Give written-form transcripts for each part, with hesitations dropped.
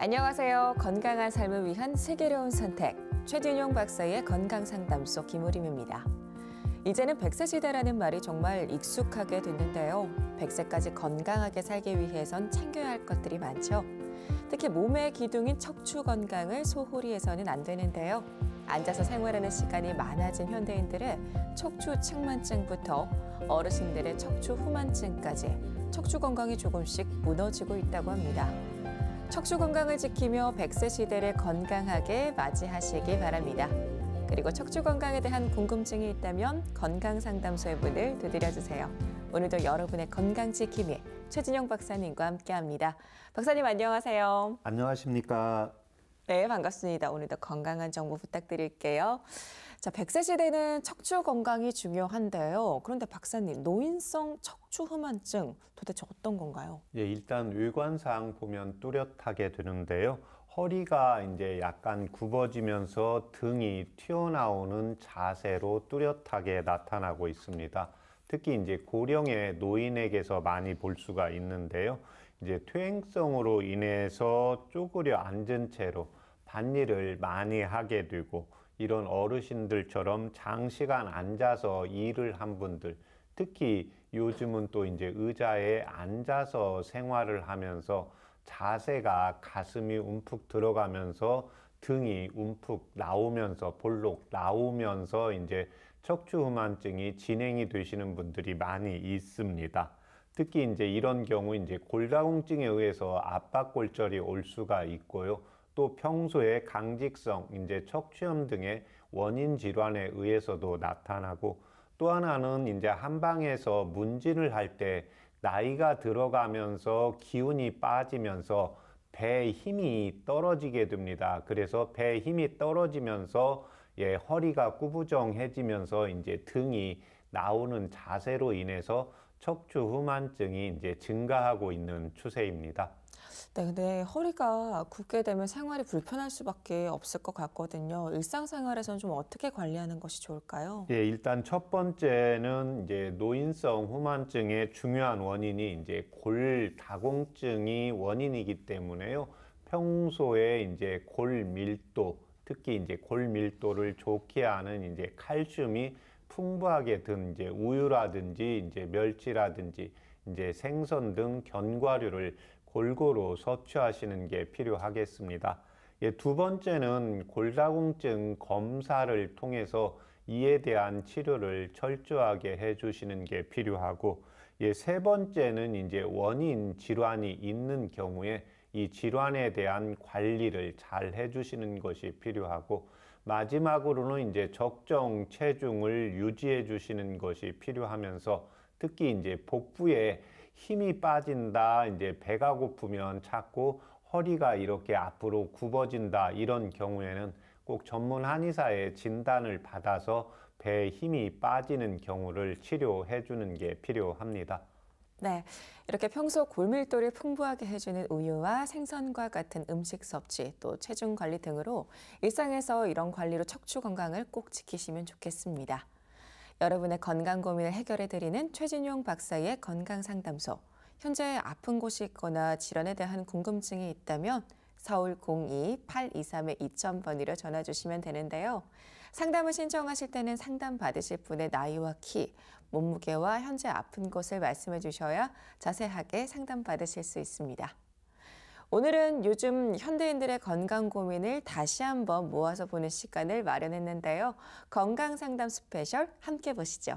안녕하세요. 건강한 삶을 위한 슬기로운 선택, 최진용 박사의 건강상담소 김우림입니다. 이제는 100세 시대라는 말이 정말 익숙하게 됐는데요. 100세까지 건강하게 살기 위해선 챙겨야 할 것들이 많죠. 특히 몸의 기둥인 척추 건강을 소홀히 해서는 안 되는데요. 앉아서 생활하는 시간이 많아진 현대인들의 척추 측만증부터 어르신들의 척추 후만증까지 척추 건강이 조금씩 무너지고 있다고 합니다. 척추 건강을 지키며 100세 시대를 건강하게 맞이하시기 바랍니다. 그리고 척추 건강에 대한 궁금증이 있다면 건강상담소의 문을 두드려주세요. 오늘도 여러분의 건강 지킴이 최진용 박사님과 함께합니다. 박사님 안녕하세요. 안녕하십니까. 네, 반갑습니다. 오늘도 건강한 정보 부탁드릴게요. 자, 100세 시대는 척추 건강이 중요한데요. 그런데 박사님, 노인성 척추 후만증 도대체 어떤 건가요? 예, 일단 외관상 보면 뚜렷하게 되는데요. 허리가 이제 약간 굽어지면서 등이 튀어나오는 자세로 뚜렷하게 나타나고 있습니다. 특히 이제 고령의 노인에게서 많이 볼 수가 있는데요. 이제 퇴행성으로 인해서 쪼그려 앉은 채로 밭일을 많이 하게 되고 이런 어르신들처럼 장시간 앉아서 일을 한 분들, 특히 요즘은 또 이제 의자에 앉아서 생활을 하면서 자세가 가슴이 움푹 들어가면서 등이 움푹 나오면서 볼록 나오면서 이제 척추 후만증이 진행이 되시는 분들이 많이 있습니다. 특히 이제 이런 경우 이제 골다공증에 의해서 압박골절이 올 수가 있고요. 또 평소에 강직성, 이제 척추염 등의 원인 질환에 의해서도 나타나고 또 하나는 이제 한방에서 문진을 할 때 나이가 들어가면서 기운이 빠지면서 배에 힘이 떨어지게 됩니다. 그래서 배에 힘이 떨어지면서 허리가 구부정해지면서 이제 등이 나오는 자세로 인해서 척추 후만증이 이제 증가하고 있는 추세입니다. 네, 근데 허리가 굽게 되면 생활이 불편할 수밖에 없을 것 같거든요. 일상생활에서는 좀 어떻게 관리하는 것이 좋을까요? 예, 일단 첫 번째는 이제 노인성 후만증의 중요한 원인이 이제 골다공증이 원인이기 때문에요. 평소에 이제 골 밀도, 특히 이제 골 밀도를 좋게 하는 이제 칼슘이 풍부하게 든 이제 우유라든지 이제 멸치라든지 이제 생선 등 견과류를 골고루 섭취하시는 게 필요하겠습니다. 두 번째는 골다공증 검사를 통해서 이에 대한 치료를 철저하게 해주시는 게 필요하고, 세 번째는 이제 원인 질환이 있는 경우에 이 질환에 대한 관리를 잘 해주시는 것이 필요하고, 마지막으로는 이제 적정 체중을 유지해 주시는 것이 필요하면서 특히 이제 복부에 힘이 빠진다, 이제 배가 고프면 자꾸 허리가 이렇게 앞으로 굽어진다, 이런 경우에는 꼭 전문 한의사의 진단을 받아서 배에 힘이 빠지는 경우를 치료해 주는 게 필요합니다. 네, 이렇게 평소 골밀도를 풍부하게 해주는 우유와 생선과 같은 음식 섭취, 또 체중 관리 등으로 일상에서 이런 관리로 척추 건강을 꼭 지키시면 좋겠습니다. 여러분의 건강 고민을 해결해드리는 최진용 박사의 건강상담소. 현재 아픈 곳이 있거나 질환에 대한 궁금증이 있다면 서울 02-823-2000번으로 전화 주시면 되는데요. 상담을 신청하실 때는 상담 받으실 분의 나이와 키, 몸무게와 현재 아픈 곳을 말씀해 주셔야 자세하게 상담 받으실 수 있습니다. 오늘은 요즘 현대인들의 건강 고민을 다시 한번 모아서 보는 시간을 마련했는데요. 건강상담 스페셜 함께 보시죠.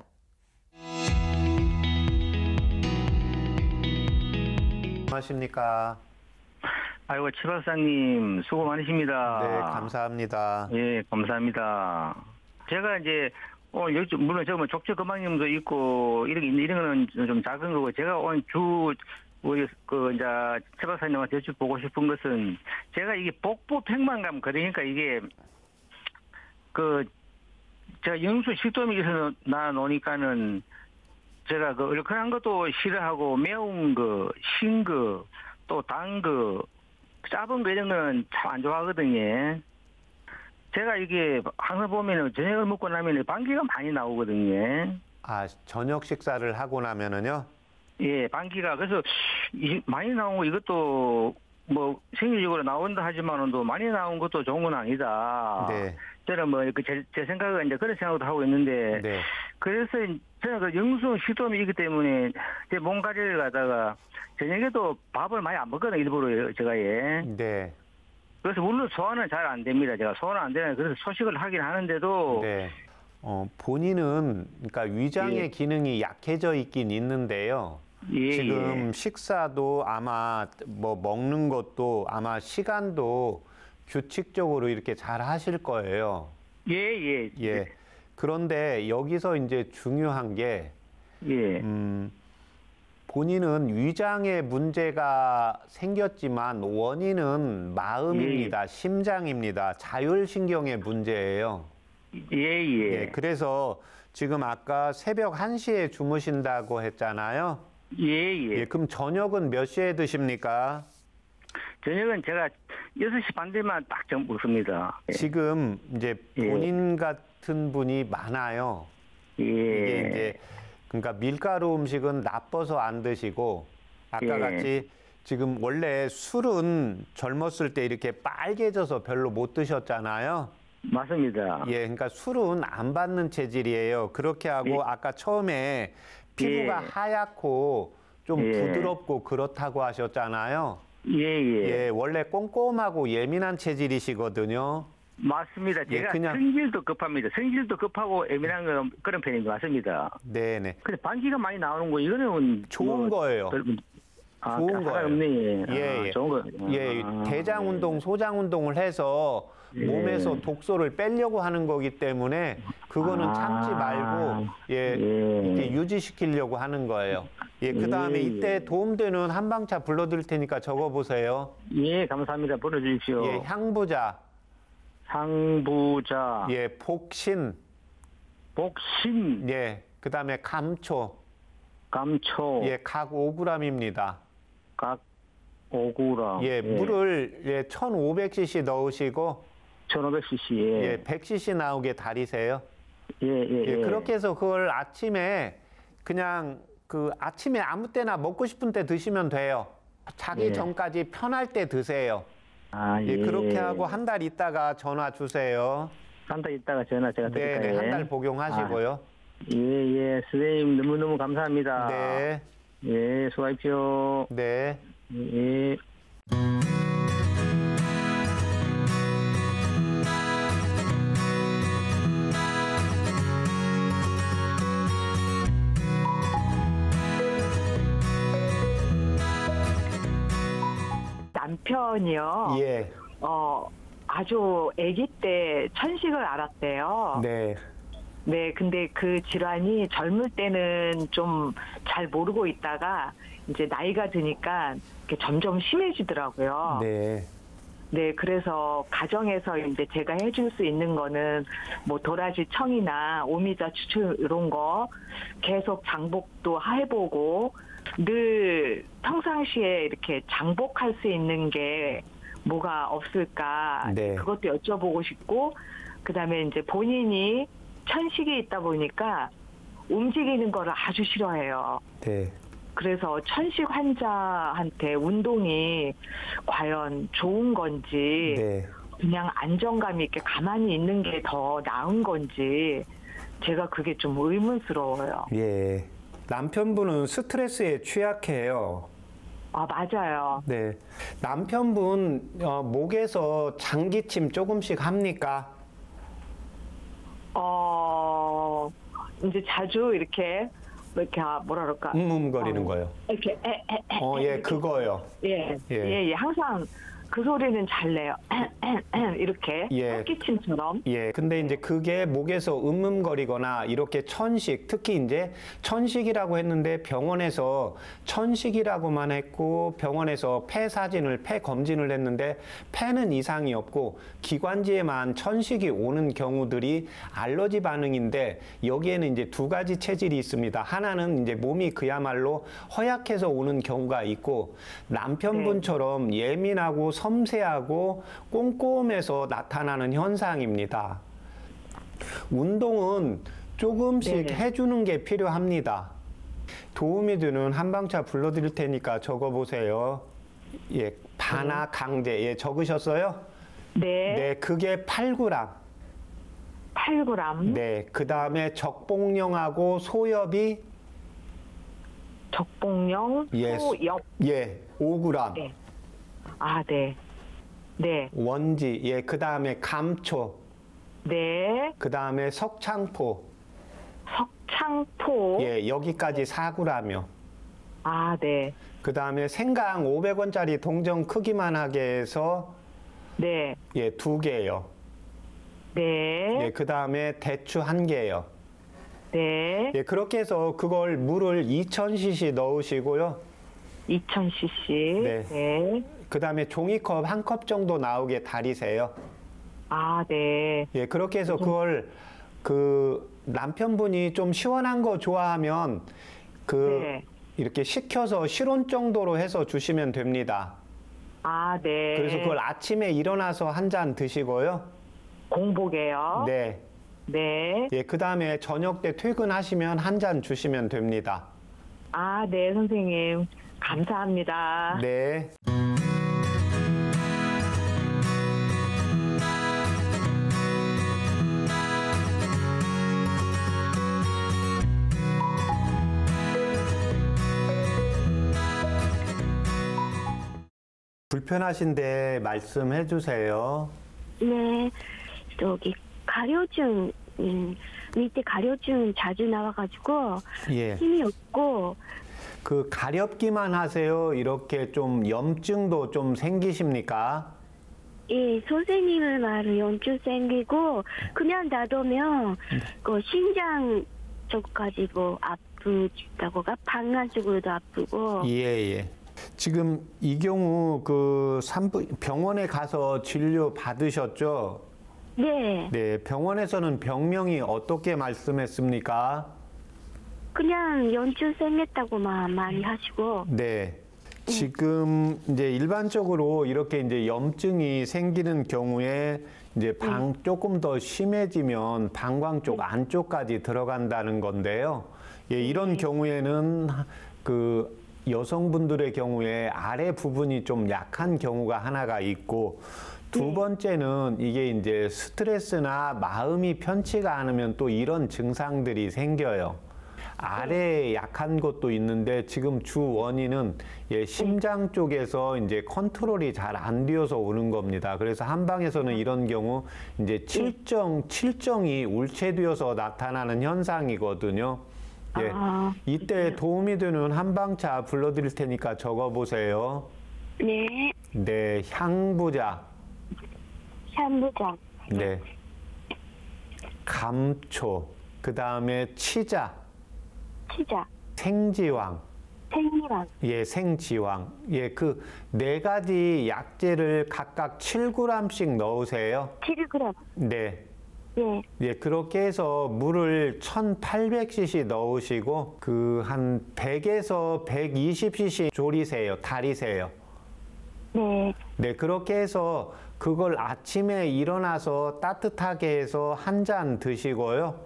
안녕하십니까. 아이고, 최 박사님, 수고 많으십니다. 네, 감사합니다. 예, 감사합니다. 제가 이제, 요즘, 물론 저 척추 건강염도 있고, 이런 거는 좀 작은 거고, 제가 오늘 이제, 최 박사님한테 여쭤보고 싶은 것은, 제가 이게 복부 팽만감, 그러니까 이게, 제가 영수 식도염에서 나노니까는, 제가 얼큰한 것도 싫어하고, 매운 거, 신 거, 또 단 거, 짜은 거 이런 거는 참 안 좋아하거든요. 제가 이게 항상 보면은 저녁을 먹고 나면 방귀가 많이 나오거든요. 아, 저녁 식사를 하고 나면은요? 예, 방귀가. 그래서 많이 나오고 이것도 뭐 생리적으로 나온다 하지만은 또 많이 나온 것도 좋은 건 아니다. 네. 저는 뭐 제 생각은 이제 그런 생각도 하고 있는데 네. 그래서 저는 그 영수 식도염이기 때문에 제 몸 관리를 가다가 저녁에도 밥을 많이 안 먹거든요. 일부러 제가 예. 네. 그래서 물론 소화는 잘 안 됩니다. 제가 소화는 안 되는 그래서 소식을 하긴 하는데도 네. 본인은 그러니까 위장의 예. 기능이 약해져 있긴 있는데요. 예, 지금 식사도 아마 뭐 먹는 것도 아마 시간도 규칙적으로 이렇게 잘 하실 거예요. 예, 예. 예. 그런데 여기서 이제 중요한 게 예. 본인은 위장에 문제가 생겼지만 원인은 마음입니다. 심장입니다. 자율신경의 문제예요. 예, 예. 예, 그래서 지금 아까 새벽 1시에 주무신다고 했잖아요. 예, 예. 예, 그럼 저녁은 몇 시에 드십니까? 저녁은 제가 6시 반 되면 딱 먹습니다. 예. 지금 이제 예. 본인 같은 분이 많아요. 예. 이게 이제 그러니까 밀가루 음식은 나빠서 안 드시고 아까 예. 같이 지금 원래 술은 젊었을 때 이렇게 빨개져서 별로 못 드셨잖아요. 맞습니다. 예, 그러니까 술은 안 받는 체질이에요. 그렇게 하고 예. 아까 처음에 피부가 예. 하얗고 좀 예. 부드럽고 그렇다고 하셨잖아요. 예, 예. 예, 원래 꼼꼼하고 예민한 체질이시거든요. 맞습니다. 예, 제가 그냥- 성질도 급합니다. 성질도 급하고 예민한 그런 편인 것 같습니다. 네네. 근데 반기가 많이 나오는 거 이거는 좋은 거예요. 좋은 거예요. 없네. 예, 예. 좋은 거. 예, 대장 운동, 소장 운동을 해서 예. 몸에서 독소를 빼려고 하는 거기 때문에 그거는 참지 말고 예, 이렇게 유지시키려고 하는 거예요. 예, 그다음에 예. 이때 도움되는 한방차 불러드릴 테니까 적어보세요. 예, 감사합니다. 보내주십시오. 예, 향부자, 상부자, 예, 복신, 복신, 예, 그다음에 감초, 감초, 예, 각 5g입니다. 각 5g. 예, 물을 예, 1,500cc 넣으시고 1500cc. 예, 100cc 나오게 달이세요. 예, 예, 예, 예. 그렇게 해서 그걸 아침에 그냥 그 아침에 아무 때나 먹고 싶은 때 드시면 돼요. 자기 예. 전까지 편할 때 드세요. 아, 예, 그렇게 하고 한 달 있다가 전화 주세요. 한 달 있다가 전화 제가 네, 드릴까요? 한 달 복용하시고요. 예, 예. 선생님 너무너무 감사합니다. 네, 예, 수고하십시오. 네. 예. 남편이요. 예, 아주 아기 때 천식을 앓았대요. 네, 네, 근데 그 질환이 젊을 때는 좀 잘 모르고 있다가 이제 나이가 드니까 이렇게 점점 심해지더라고요. 네, 네, 그래서 가정에서 이제 제가 해줄 수 있는 거는 뭐 도라지 청이나 오미자 추출 이런 거 계속 장복도 해보고 늘 평상시에 이렇게 장복할 수 있는 게 뭐가 없을까 네. 그것도 여쭤보고 싶고 그다음에 이제 본인이 천식이 있다 보니까 움직이는 거를 아주 싫어해요. 네. 그래서 천식 환자한테 운동이 과연 좋은 건지 네. 그냥 안정감 있게 가만히 있는 게 더 나은 건지 제가 그게 좀 의문스러워요. 예. 남편분은 스트레스에 취약해요. 아, 맞아요. 네. 남편분 목에서 장기침 조금씩 합니까? 이제 자주 이렇게 뭐라 그럴까? 거리는 거요. 이렇게 예, 이렇게. 그거요. 예, 예. 예, 예. 항상 그 소리는 잘 내요. 이렇게 예. 헛기침처럼. 예, 근데 이제 그게 목에서 음음거리거나 이렇게 천식, 특히 이제 천식이라고 했는데 병원에서 천식이라고만 했고 병원에서 폐 사진을, 폐 검진을 했는데 폐는 이상이 없고 기관지에만 천식이 오는 경우들이 알러지 반응인데 여기에는 이제 두 가지 체질이 있습니다. 하나는 이제 몸이 그야말로 허약해서 오는 경우가 있고 남편분처럼 예민하고 섬세하고 꼼꼼해서 나타나는 현상입니다. 운동은 조금씩 네. 해주는 게 필요합니다. 도움이 되는 한방차 불러드릴 테니까 적어보세요. 예, 반화 강제. 예, 적으셨어요? 네. 네, 그게 8g. 8g. 네, 그 다음에 적봉령하고 소엽이 적봉령, 예, 소엽. 예, 5g. 네. 아, 네. 네. 원지. 예, 그 다음에 감초. 네. 그 다음에 석창포. 석창포. 예, 여기까지 4g요. 아, 네. 그 다음에 생강 500원짜리 동전 크기만 하게 해서 네. 예, 2개요. 네. 예, 그 다음에 대추 1개요. 네. 예, 그렇게 해서 그걸 물을 2000cc 넣으시고요. 2000cc. 네. 네. 그 다음에 종이컵 1컵 정도 나오게 달이세요. 아, 네. 예, 그렇게 해서 그걸 그 남편분이 좀 시원한 거 좋아하면 네. 이렇게 식혀서 실온 정도로 해서 주시면 됩니다. 아, 네. 그래서 그걸 아침에 일어나서 한 잔 드시고요. 공복에요. 네. 네. 예, 그 다음에 저녁 때 퇴근하시면 한 잔 주시면 됩니다. 아, 네, 선생님. 감사합니다. 네. 불편하신데 말씀해 주세요. 네, 저기 가려증, 밑에 가려증 자주 나와가지고 예. 힘이 없고, 그 가렵기만 하세요? 이렇게 좀 염증도 좀 생기십니까? 예, 선생님의 말은 염증 생기고 그냥 놔두면 그 신장 쪽까지 뭐 아프다고가 방광 쪽으로도 아프고. 예, 예. 지금 이 경우 그 병원에 가서 진료 받으셨죠? 네, 네, 병원에서는 병명이 어떻게 말씀했습니까? 그냥 염증 생겼다고만 많이 하시고. 네. 지금 이제 일반적으로 이렇게 이제 염증이 생기는 경우에 이제 조금 더 심해지면 방광 쪽 안쪽까지 들어간다는 건데요. 예, 이런 경우에는 그 여성분들의 경우에 아래 부분이 좀 약한 경우가 하나가 있고, 두 번째는 이게 이제 스트레스나 마음이 편치가 않으면 또 이런 증상들이 생겨요. 아래에 약한 것도 있는데 지금 주 원인은 예, 심장 쪽에서 이제 컨트롤이 잘 안 되어서 오는 겁니다. 그래서 한방에서는 이런 경우 이제 칠정이 울체되어서 나타나는 현상이거든요. 예, 이때 도움이 되는 한방차 불러드릴 테니까 적어보세요. 네, 네, 향부자. 샴부장, 네. 감초. 그 다음에 치자. 치자, 생지황. 생리왕. 예, 생지황. 예, 그 네 가지 약재를 각각 7g씩 넣으세요. 7g. 네. 예, 예, 그렇게 해서 물을 1800cc 넣으시고 그 한 100에서 120cc 졸이세요. 달이세요. 네, 네, 그렇게 해서 그걸 아침에 일어나서 따뜻하게 해서 한 잔 드시고요.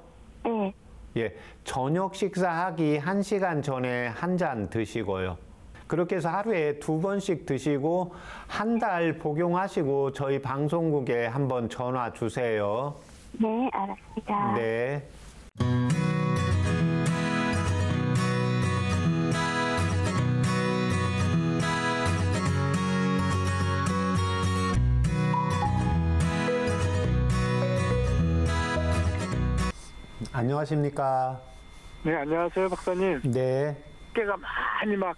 네, 예, 저녁 식사하기 1시간 전에 한 잔 드시고요. 그렇게 해서 하루에 2번씩 드시고 한 달 복용하시고 저희 방송국에 한번 전화 주세요. 네, 알았습니다. 네. 안녕하십니까? 네, 안녕하세요, 박사님. 네. 어깨가 많이 막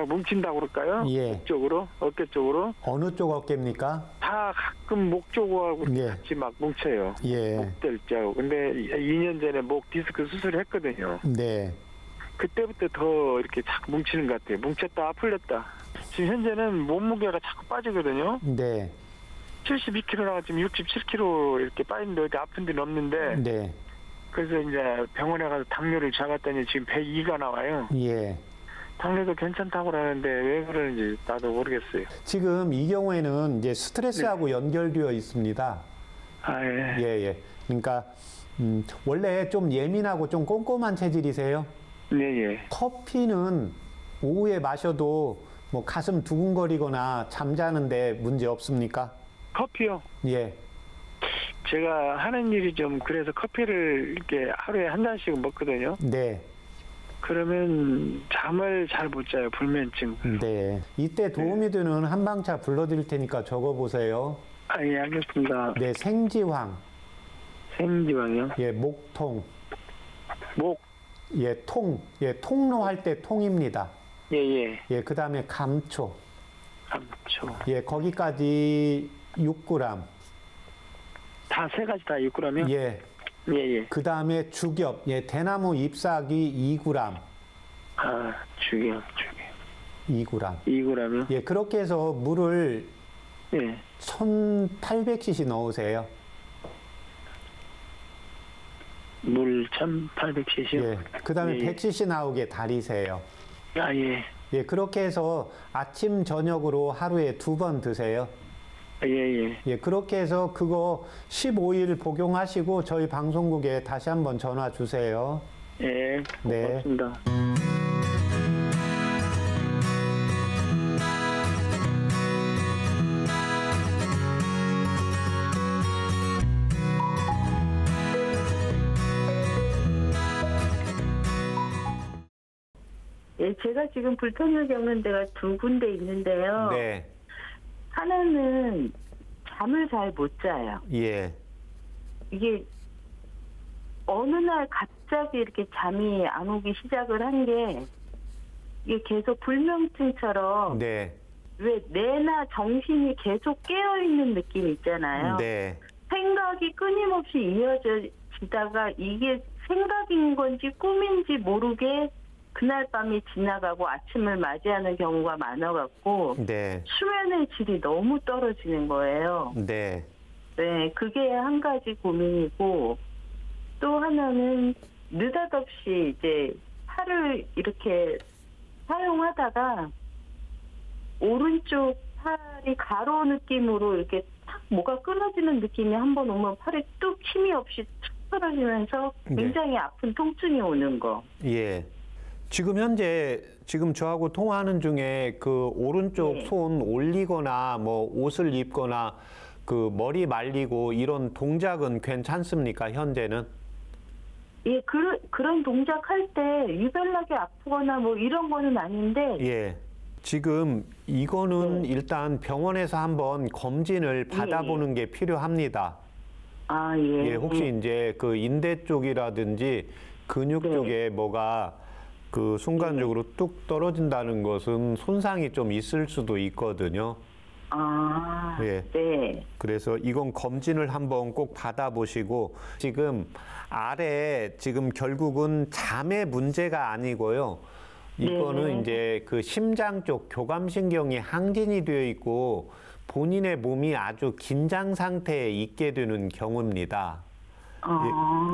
뭉친다고 그럴까요? 예. 목 쪽으로, 어깨 쪽으로. 어느 쪽 어깨입니까? 다 가끔 목 쪽하고 예. 같이 막 뭉쳐요. 예. 목del자고. 근데 2년 전에 목 디스크 수술을 했거든요. 네. 그때부터 더 이렇게 자꾸 뭉치는 것 같아요. 뭉쳤다, 풀렸다. 지금 현재는 몸무게가 자꾸 빠지거든요. 네. 72kg나 지금 67kg 이렇게 빠지는데 어디 아픈 데는 없는데. 네. 그래서 이제 병원에 가서 당뇨를 재봤더니 지금 102가 나와요. 예. 당뇨도 괜찮다고 그러는데 왜 그러는지 나도 모르겠어요. 지금 이 경우에는 이제 스트레스하고 연결되어 있습니다. 아, 예. 예, 예. 그러니까 원래 좀 예민하고 좀 꼼꼼한 체질이세요? 네, 예. 커피는 오후에 마셔도 뭐 가슴 두근거리거나 잠자는데 문제 없습니까? 커피요. 예. 제가 하는 일이 좀 그래서 커피를 이렇게 하루에 한 잔씩 먹거든요. 네. 그러면 잠을 잘 못 자요. 불면증. 네. 이때 도움이 되는 한방차 불러드릴 테니까 적어보세요. 아, 예, 알겠습니다. 네, 생지황. 생지방이요? 예, 목통. 목. 예, 통. 예, 통로 할 때 통입니다. 예, 예. 예, 그 다음에 감초. 감초. 예, 거기까지 6g. 다 세 가지 다 6g이요? 예. 예, 예. 그 다음에 죽엽. 예, 대나무 잎사귀 2g. 아, 죽여. 2g. 2g이요? 예, 그렇게 해서 물을 예. 1800cc 넣으세요. 물 1800cc요? 예. 그 다음에 예, 예. 100cc 나오게 달이세요. 아, 예. 예, 그렇게 해서 아침, 저녁으로 하루에 2번 드세요. 예, 예. 예, 그렇게 해서 그거 15일 복용하시고 저희 방송국에 다시 한번 전화 주세요. 예. 네. 고맙습니다. 예, 제가 지금 불편을 겪는 데가 두 군데 있는데요. 네. 하나는 잠을 잘 못 자요. 예. 이게 어느 날 갑자기 이렇게 잠이 안 오기 시작을 한 게 이게 계속 불면증처럼 네. 왜 뇌나 정신이 계속 깨어있는 느낌 있잖아요. 네. 생각이 끊임없이 이어지다가 이게 생각인 건지 꿈인지 모르게 그날 밤이 지나가고 아침을 맞이하는 경우가 많아갖고 네. 수면의 질이 너무 떨어지는 거예요. 네. 네, 그게 한 가지 고민이고 또 하나는 느닷없이 이제 팔을 이렇게 사용하다가 오른쪽 팔이 가로 느낌으로 이렇게 탁 뭐가 끊어지는 느낌이 한번 오면 팔에 뚝 힘이 없이 툭 떨어지면서 굉장히 아픈 통증이 오는 거. 예. 지금 현재 지금 저하고 통화하는 중에 그 오른쪽 네. 손 올리거나 뭐 옷을 입거나 그 머리 말리고 이런 동작은 괜찮습니까? 현재는? 예, 그런 동작 할 때 유별나게 아프거나 뭐 이런 거는 아닌데. 예. 지금 이거는 네. 일단 병원에서 한번 검진을 받아보는 게 필요합니다. 아, 예. 예, 혹시 이제 그 인대 쪽이라든지 근육 네. 쪽에 뭐가 그 순간적으로 뚝 떨어진다는 것은 손상이 좀 있을 수도 있거든요. 아, 예. 네. 그래서 이건 검진을 한번 꼭 받아보시고 지금 아래 지금 결국은 잠의 문제가 아니고요. 이거는 네. 이제 그 심장 쪽 교감신경이 항진이 되어 있고 본인의 몸이 아주 긴장 상태에 있게 되는 경우입니다.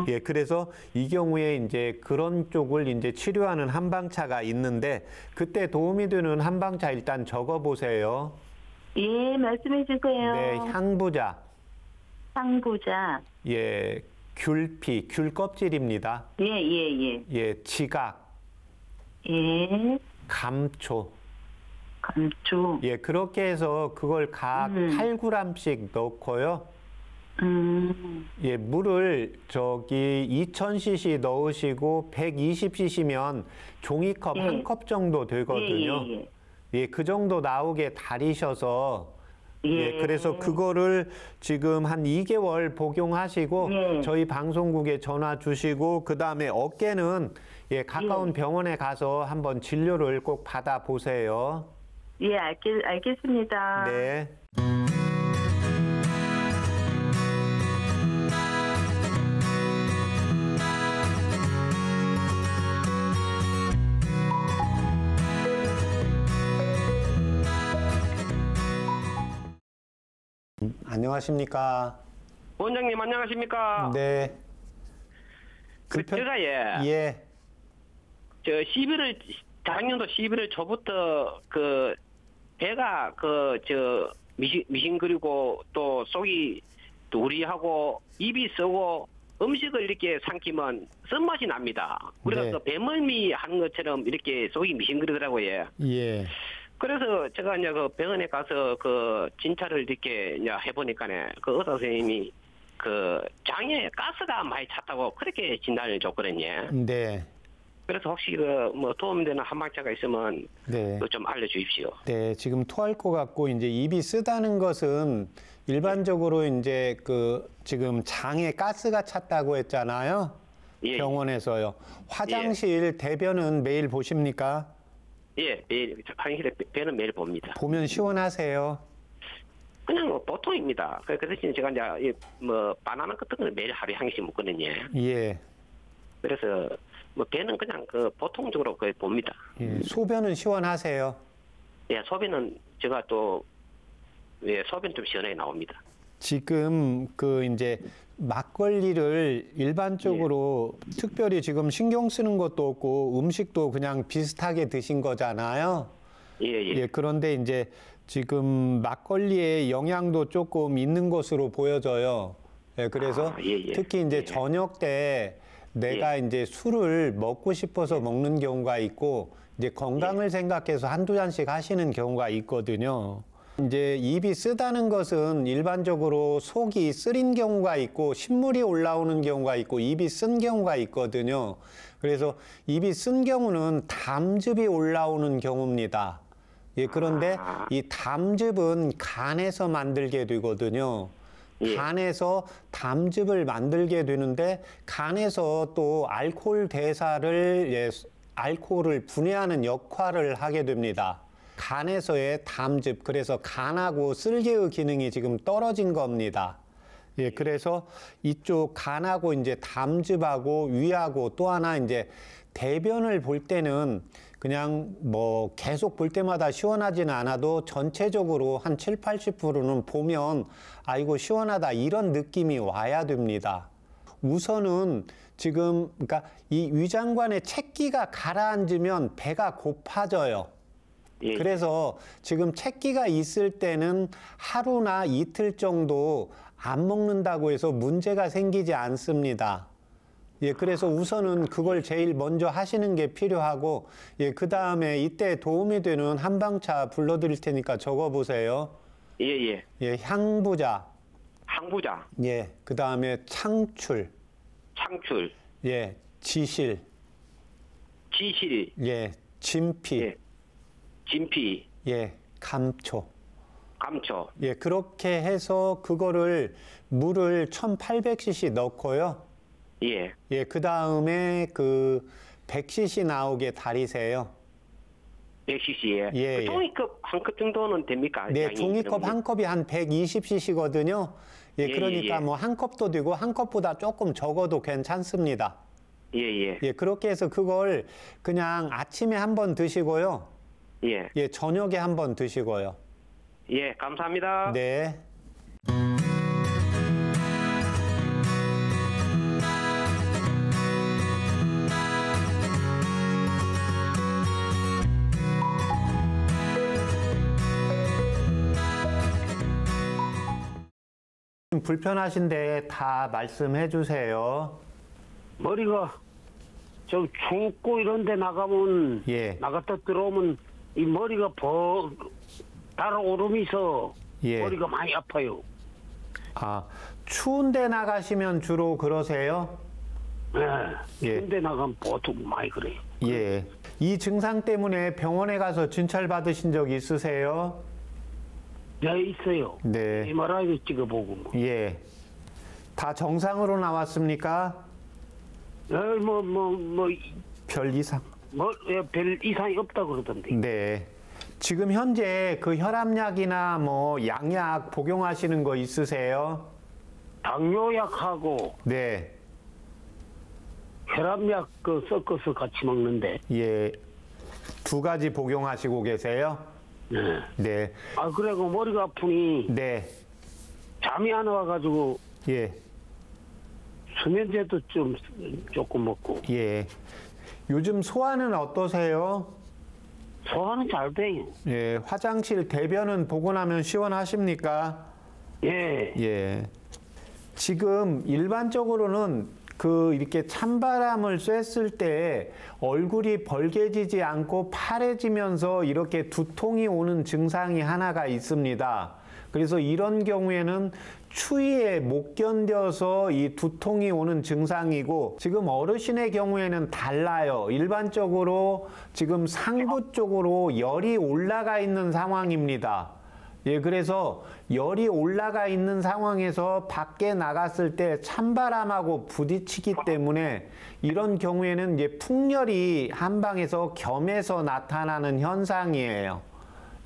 예, 그래서 이 경우에 이제 그런 쪽을 이제 치료하는 한방차가 있는데 그때 도움이 되는 한방차 일단 적어보세요. 예, 말씀해 주세요. 네, 향부자. 상부자. 예, 귤피, 귤 껍질입니다. 예, 예, 예. 예, 지각, 예, 감초. 감초. 예, 그렇게 해서 그걸 각 8g씩 넣고요. 예, 물을 저기 2000cc 넣으시고 120cc면 종이컵 예. 한 컵 정도 되거든요. 예, 예, 예, 그 정도 나오게 달이셔서 예. 예, 그래서 그거를 지금 한 2개월 복용하시고 예. 저희 방송국에 전화 주시고 그다음에 어깨는 예, 가까운 예. 병원에 가서 한번 진료를 꼭 받아 보세요. 예, 알겠습니다. 네. 안녕하십니까? 원장님 안녕하십니까? 네. 제가 예. 저 11월 작년도 11월 초부터 그 배가 미싱거리고 또 속이 도리하고 입이 썩고 음식을 이렇게 삼키면 쓴맛이 납니다. 우리가 네. 그 배멀미 하는 것처럼 이렇게 속이 미싱거리더라고요. 예. 그래서 제가 이제 그 병원에 가서 그 진찰을 이렇게 이제 해보니까네 그 의사 선생님이 그 장에 가스가 많이 찼다고 그렇게 진단을 줬거든요. 네. 그래서 혹시 그 뭐 도움되는 한방차가 있으면 네. 그거 좀 알려주십시오. 네, 지금 토할 것 같고 이제 입이 쓰다는 것은 일반적으로 이제 그 지금 장에 가스가 찼다고 했잖아요. 예. 병원에서요. 화장실 대변은 매일 보십니까? 예, 매일 화장실에 배는 매일 봅니다. 보면 시원하세요? 그냥 뭐 보통입니다. 그 대신 제가 이제 뭐 바나나 같은 거는 매일 하루에 한 개씩 먹거든요. 예. 그래서 뭐 배는 그냥 그 보통적으로 거의 봅니다. 예. 소변은 시원하세요? 예, 소변은 제가 또 예, 소변 좀 시원하게 나옵니다. 지금 그 이제 막걸리를 일반적으로 특별히 지금 신경 쓰는 것도 없고 음식도 그냥 비슷하게 드신 거잖아요. 예, 예. 예, 그런데 이제 지금 막걸리의 영양도 조금 있는 것으로 보여져요. 예, 그래서 특히 이제 저녁 때 내가 이제 술을 먹고 싶어서 먹는 경우가 있고 이제 건강을 생각해서 한두 잔씩 하시는 경우가 있거든요. 이제 입이 쓰다는 것은 일반적으로 속이 쓰린 경우가 있고 신물이 올라오는 경우가 있고 입이 쓴 경우가 있거든요. 그래서 입이 쓴 경우는 담즙이 올라오는 경우입니다. 예, 그런데 이 담즙은 간에서 만들게 되거든요. 간에서 담즙을 만들게 되는데 간에서 또 알코올 대사를 알코올을 분해하는 역할을 하게 됩니다. 간에서의 담즙, 그래서 간하고 쓸개의 기능이 지금 떨어진 겁니다. 예, 그래서 이쪽 간하고 이제 담즙하고 위하고 또 하나 이제 대변을 볼 때는 그냥 뭐 계속 볼 때마다 시원하지는 않아도 전체적으로 한 7, 80%는 보면 아이고 시원하다 이런 느낌이 와야 됩니다. 우선은 지금 그러니까 이 위장관의 채기가 가라앉으면 배가 고파져요. 그래서 지금 채기가 있을 때는 하루나 이틀 정도 안 먹는다고 해서 문제가 생기지 않습니다. 예, 그래서 우선은 그걸 제일 먼저 하시는 게 필요하고, 예, 그 다음에 이때 도움이 되는 한방차 불러드릴 테니까 적어보세요. 예, 예. 예, 향부자. 항부자. 예, 그 다음에 창출. 창출. 예, 지실. 지실. 예, 진피. 예. 진피. 예, 감초. 감초. 예, 그렇게 해서 그거를 물을 1800cc 넣고요. 예. 예, 그 다음에 그 100cc 나오게 달이세요. 100cc에. 예, 그 종이컵 한 컵 정도는 됩니까? 네, 양이 종이컵 그러면? 한 컵이 한 120cc거든요. 예, 그러니까 뭐 한 컵도 되고 한 컵보다 조금 적어도 괜찮습니다. 예, 예. 예, 그렇게 해서 그걸 그냥 아침에 한번 드시고요. 예. 예, 저녁에 한번 드시고요. 예, 감사합니다. 네. 불편하신데 다 말씀해 주세요. 머리가 저 춥고 이런 데 나가면 예. 나갔다 들어오면 이 머리가 달아오르면서 예. 머리가 많이 아파요. 아, 추운 데 나가시면 주로 그러세요? 네. 예. 추운 데 나가면 보통 많이 그래요. 예. 이 증상 때문에 병원에 가서 진찰 받으신 적 있으세요? 네, 있어요. 네. MRI도 찍어보고 뭐. 예. 다 정상으로 나왔습니까? 별 이상? 별 이상이 없다 그러던데. 네. 지금 현재 그 혈압약이나 뭐 양약 복용하시는 거 있으세요? 당뇨약하고 네. 혈압약 그 섞어서 같이 먹는데. 예. 두 가지 복용하시고 계세요? 네. 네. 아, 그래고 머리가 아프니. 네. 잠이 안 와가지고. 예. 수면제도 조금 먹고. 예. 요즘 소화는 어떠세요? 소화는 잘 돼요. 예. 화장실 대변은 보고 나면 시원하십니까? 예. 예. 지금 일반적으로는 이렇게 찬바람을 쐈을 때 얼굴이 벌개지지 않고 파래지면서 이렇게 두통이 오는 증상이 하나가 있습니다. 그래서 이런 경우에는 추위에 못 견뎌서 이 두통이 오는 증상이고, 지금 어르신의 경우에는 달라요. 일반적으로 지금 상부 쪽으로 열이 올라가 있는 상황입니다. 예, 그래서 열이 올라가 있는 상황에서 밖에 나갔을 때 찬바람하고 부딪히기 때문에 이런 경우에는 이제 풍열이 한방에서 겸해서 나타나는 현상이에요.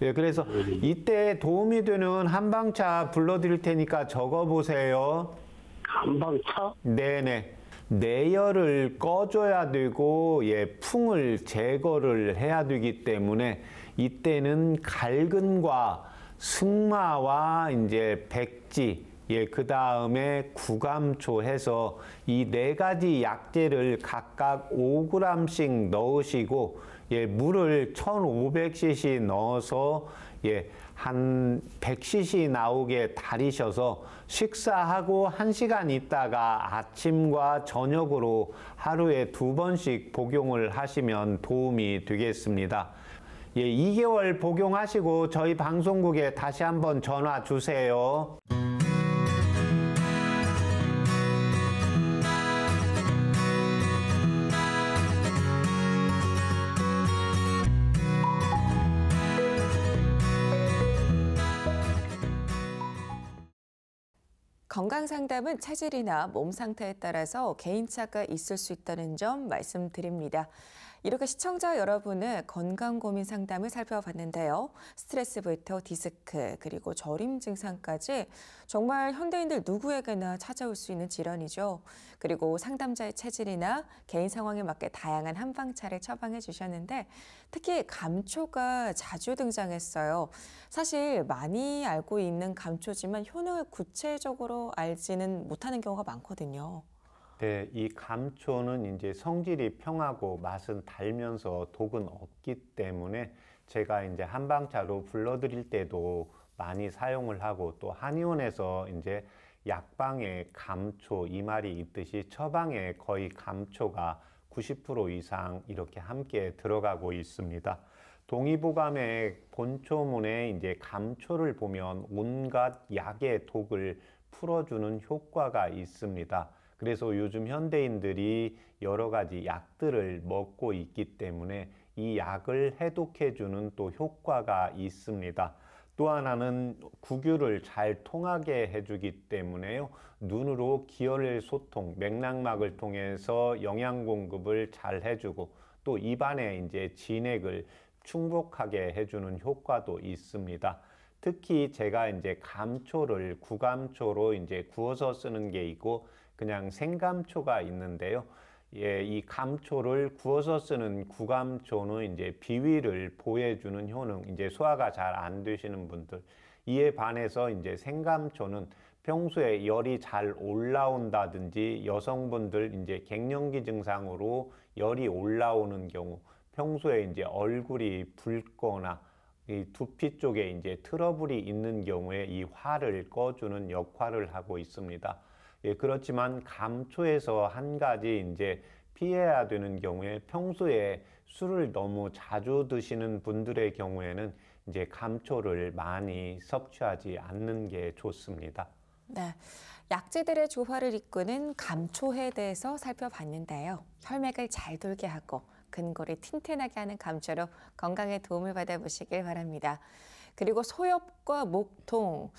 예, 그래서 이때 도움이 되는 한방차 불러드릴 테니까 적어보세요. 한방차? 네네. 내열을 꺼줘야 되고, 예, 풍을 제거를 해야 되기 때문에 이때는 갈근과 승마와 이제 백지, 예, 그 다음에 구감초 해서 이 4가지 약재를 각각 5g씩 넣으시고, 예, 물을 1500cc 넣어서, 예, 한 100cc 나오게 달이셔서 식사하고 1시간 있다가 아침과 저녁으로 하루에 2번씩 복용을 하시면 도움이 되겠습니다. 예, 2개월 복용하시고 저희 방송국에 다시 한번 전화 주세요. 건강상담은 체질이나 몸 상태에 따라서 개인차가 있을 수 있다는 점 말씀드립니다. 이렇게 시청자 여러분의 건강 고민 상담을 살펴봤는데요. 스트레스부터 디스크, 그리고 저림 증상까지 정말 현대인들 누구에게나 찾아올 수 있는 질환이죠. 그리고 상담자의 체질이나 개인 상황에 맞게 다양한 한방차를 처방해 주셨는데, 특히 감초가 자주 등장했어요. 사실 많이 알고 있는 감초지만 효능을 구체적으로 알지는 못하는 경우가 많거든요. 네, 이 감초는 이제 성질이 평하고 맛은 달면서 독은 없기 때문에 제가 이제 한방차로 불러드릴 때도 많이 사용을 하고, 또 한의원에서 이제 약방에 감초 이 말이 있듯이 처방에 거의 감초가 90% 이상 이렇게 함께 들어가고 있습니다. 동의보감의 본초문에 이제 감초를 보면 온갖 약의 독을 풀어주는 효과가 있습니다. 그래서 요즘 현대인들이 여러 가지 약들을 먹고 있기 때문에 이 약을 해독해주는 또 효과가 있습니다. 또 하나는 구규를 잘 통하게 해주기 때문에요. 눈으로 기혈 소통, 맥락막을 통해서 영양 공급을 잘 해주고, 또 입안에 이제 진액을 충족하게 해주는 효과도 있습니다. 특히 제가 이제 감초를 구감초로 이제 구워서 쓰는 게 있고, 그냥 생감초가 있는데요. 예, 이 감초를 구워서 쓰는 구감초는 이제 비위를 보호해주는 효능, 이제 소화가 잘 안 되시는 분들, 이에 반해서 이제 생감초는 평소에 열이 잘 올라온다든지 여성분들 이제 갱년기 증상으로 열이 올라오는 경우, 평소에 이제 얼굴이 붉거나 이 두피 쪽에 이제 트러블이 있는 경우에 이 화를 꺼주는 역할을 하고 있습니다. 예, 그렇지만 감초에서 한 가지 이제 피해야 되는 경우에, 평소에 술을 너무 자주 드시는 분들의 경우에는 이제 감초를 많이 섭취하지 않는 게 좋습니다. 네, 약재들의 조화를 이끄는 감초에 대해서 살펴봤는데요. 혈맥을 잘 돌게 하고 근골을 튼튼하게 하는 감초로 건강에 도움을 받아보시길 바랍니다. 그리고 소엽과 목통,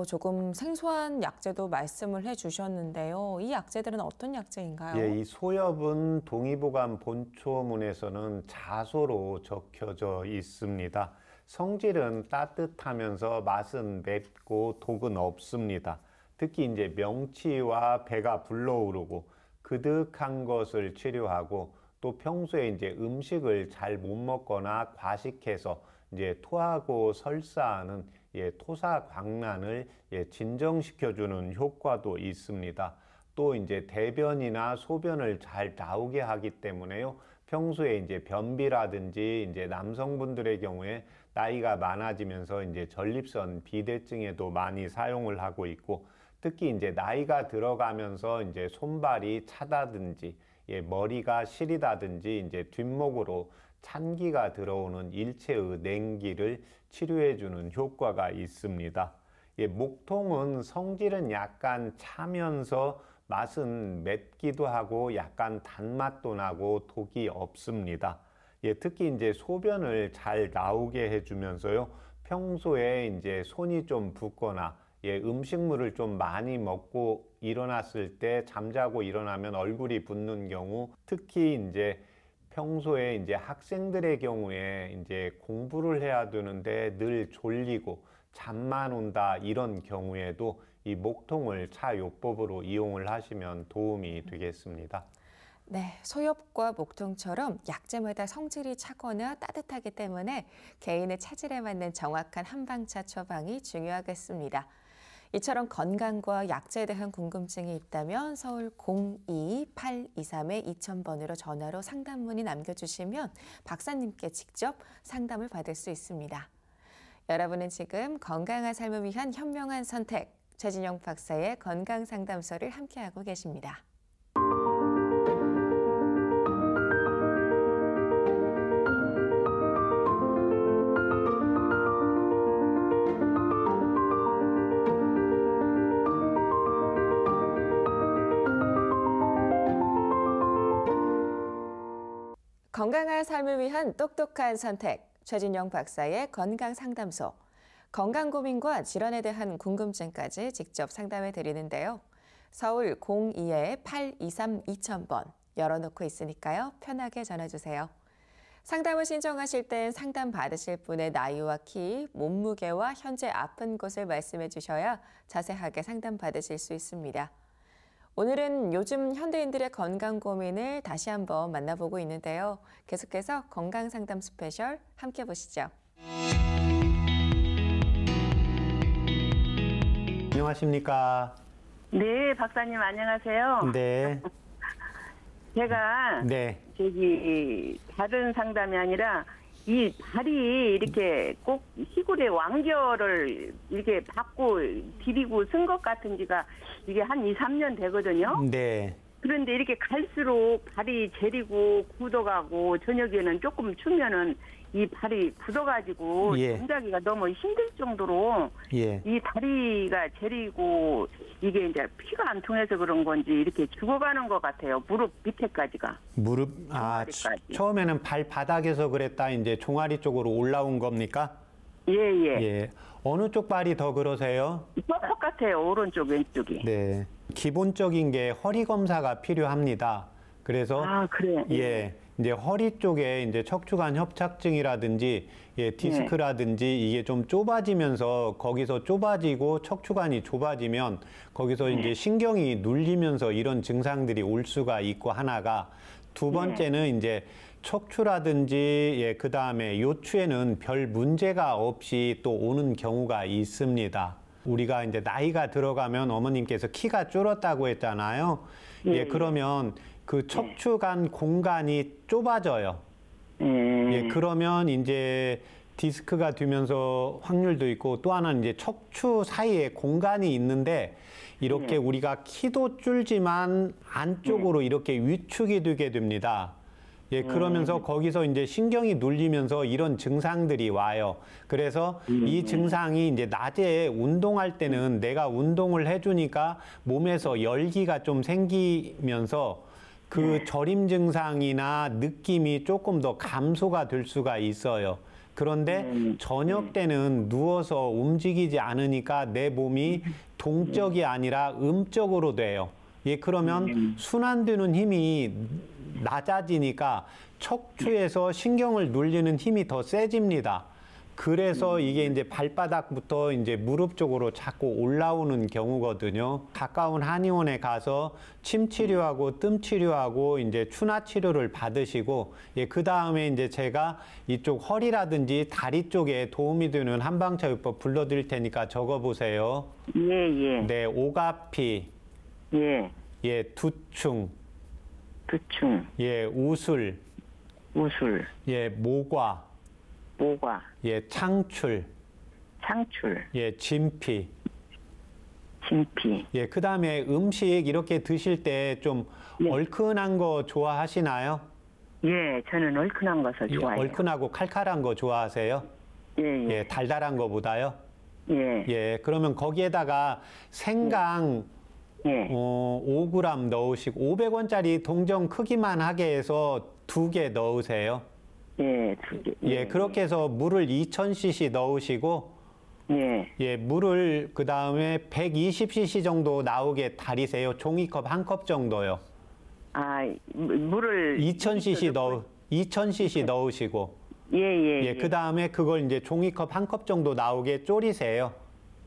조금 생소한 약재도 말씀을 해주셨는데요. 이 약재들은 어떤 약재인가요? 예, 이 소엽은 동의보감 본초문에서는 자소로 적혀져 있습니다. 성질은 따뜻하면서 맛은 맵고 독은 없습니다. 특히 이제 명치와 배가 불러오르고 그득한 것을 치료하고, 또 평소에 이제 음식을 잘 못 먹거나 과식해서 이제 토하고 설사하는 토사광란을 진정시켜주는 효과도 있습니다. 또 이제 대변이나 소변을 잘 나오게 하기 때문에요. 평소에 이제 변비라든지 이제 남성분들의 경우에 나이가 많아지면서 이제 전립선 비대증에도 많이 사용을 하고 있고, 특히 이제 나이가 들어가면서 이제 손발이 차다든지 머리가 시리다든지 이제 뒷목으로 찬기가 들어오는 일체의 냉기를 치료해주는 효과가 있습니다. 목통은 성질은 약간 차면서 맛은 맵기도 하고 약간 단맛도 나고 독이 없습니다. 특히 이제 소변을 잘 나오게 해주면서요. 평소에 이제 손이 좀 붓거나 음식물을 좀 많이 먹고 일어났을 때 잠자고 일어나면 얼굴이 붓는 경우, 특히 이제 평소에 이제 학생들의 경우에 이제 공부를 해야 되는데 늘 졸리고 잠만 온다 이런 경우에도 이 목통을 차요법으로 이용을 하시면 도움이 되겠습니다. 네, 소엽과 목통처럼 약재마다 성질이 차거나 따뜻하기 때문에 개인의 체질에 맞는 정확한 한방차 처방이 중요하겠습니다. 이처럼 건강과 약재에 대한 궁금증이 있다면 서울 02-823-2000번으로 전화로 상담 문의 남겨주시면 박사님께 직접 상담을 받을 수 있습니다. 여러분은 지금 건강한 삶을 위한 현명한 선택, 최진영 박사의 건강상담소를 함께하고 계십니다. 건강한 삶을 위한 똑똑한 선택, 최진영 박사의 건강상담소. 건강 고민과 질환에 대한 궁금증까지 직접 상담해 드리는데요. 서울 02-823-2000번 열어놓고 있으니까요. 편하게 전화주세요. 상담을 신청하실 땐 상담 받으실 분의 나이와 키, 몸무게와 현재 아픈 곳을 말씀해 주셔야 자세하게 상담 받으실 수 있습니다. 오늘은 요즘 현대인들의 건강 고민을 다시 한번 만나보고 있는데요. 계속해서 건강상담 스페셜 함께 보시죠. 안녕하십니까? 네, 박사님 안녕하세요. 네. 제가 다른 상담이 아니라 이 발이 이렇게 꼭 시골의 왕겨를 이렇게 받고 디디고 쓴 것 같은 지가 이게 한 2, 3년 되거든요. 네. 그런데 이렇게 갈수록 발이 저리고 굳어가고 저녁에는 조금 추면은 이 발이 굳어가지고 잠자기가 너무 힘들 정도로 이 다리가 저리고 이게 이제 피가 안 통해서 그런 건지 이렇게 죽어가는 것 같아요. 무릎 밑에까지가. 무릎, 처음에는 발바닥에서 그랬다 이제 종아리 쪽으로 올라온 겁니까? 예. 어느 쪽 발이 더 그러세요? 똑같아요. 오른쪽, 왼쪽이. 네. 기본적인 게 허리 검사가 필요합니다. 그래서 그래. 이제 허리 쪽에 이제 척추관 협착증이라든지 디스크라든지 이게 좀 좁아지면서 거기서 좁아지고 척추관이 좁아지면 거기서 이제 신경이 눌리면서 이런 증상들이 올 수가 있고 하나가, 두 번째는 이제 척추라든지 그다음에 요추에는 별 문제가 없이 또 오는 경우가 있습니다. 우리가 이제 나이가 들어가면 어머님께서 키가 줄었다고 했잖아요. 그러면 그 척추관 공간이 좁아져요. 그러면 이제 디스크가 되면서 확률도 있고, 또 하나는 이제 척추 사이에 공간이 있는데 이렇게 우리가 키도 줄지만 안쪽으로 이렇게 위축이 되게 됩니다. 그러면서 거기서 이제 신경이 눌리면서 이런 증상들이 와요. 그래서 이 증상이 이제 낮에 운동할 때는 내가 운동을 해주니까 몸에서 열기가 좀 생기면서 그 저림 증상이나 느낌이 조금 더 감소가 될 수가 있어요. 그런데 저녁 때는 누워서 움직이지 않으니까 내 몸이 동적이 아니라 음적으로 돼요. 그러면 순환되는 힘이 낮아지니까 척추에서 신경을 눌리는 힘이 더 세집니다. 그래서 이게 이제 발바닥부터 이제 무릎 쪽으로 자꾸 올라오는 경우거든요. 가까운 한의원에 가서 침 치료하고 뜸 치료하고 이제 추나 치료를 받으시고, 그 다음에 이제 제가 이쪽 허리라든지 다리 쪽에 도움이 되는 한방차요법 불러드릴 테니까 적어보세요. 네, 오가피. 두충. 우술. 모과. 창출. 진피. 진피. 예, 그다음에 음식 이렇게 드실 때 좀 예. 얼큰한 거 좋아하시나요? 예, 저는 얼큰한 것을 예, 좋아해요. 얼큰하고 칼칼한 거 좋아하세요? 예, 예. 예, 달달한 거보다요? 예. 예, 그러면 거기에다가 생강 예. 5g 넣으시고 500원짜리 동전 크기만 하게 해서 2개 넣으세요. 예, 2개. 예, 그렇게 해서 물을 2000cc 넣으시고 예. 예, 물을 그다음에 120cc 정도 나오게 달이세요. 종이컵 1컵 정도요. 아, 물을 2000cc 넣으시고 예, 예. 예, 그다음에 그걸 이제 종이컵 1컵 정도 나오게 졸이세요.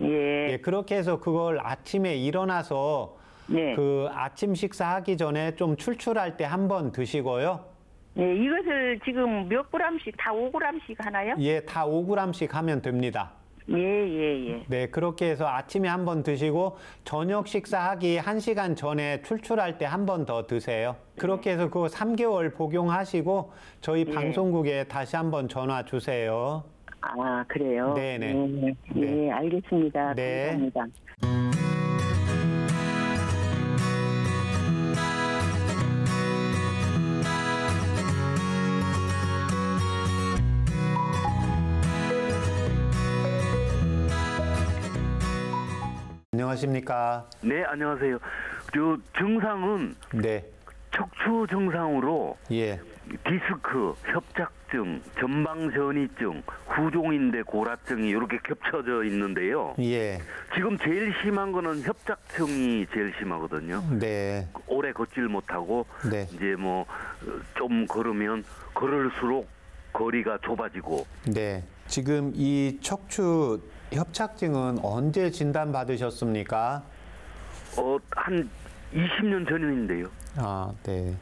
예. 예, 그렇게 해서 그걸 아침에 일어나서 예. 그 아침 식사하기 전에 좀 출출할 때 한 번 드시고요. 예, 이것을 지금 몇 g씩 다 5g씩 하나요? 예, 다 5g씩 하면 됩니다. 예, 예, 예. 네, 그렇게 해서 아침에 한 번 드시고 저녁 식사하기 1시간 전에 출출할 때 한 번 더 드세요. 그렇게 해서 그거 3개월 복용하시고 저희 예. 방송국에 다시 한번 전화 주세요. 아, 그래요? 네네. 예, 네. 예, 알겠습니다. 네. 감사합니다. 안녕하십니까? 네, 안녕하세요. 저 증상은 네. 척추 증상으로 예. 디스크, 협착증, 전방전이증, 후종인대 고라증이 이렇게 겹쳐져 있는데요. 예. 지금 제일 심한 거는 협착증이 제일 심하거든요. 네. 오래 걷질 못하고 네. 이제 뭐 좀 걸으면 걸을수록 거리가 좁아지고. 네. 지금 이 척추 협착증은 언제 진단 받으셨습니까? 한 20년 전인데요. 아, 네.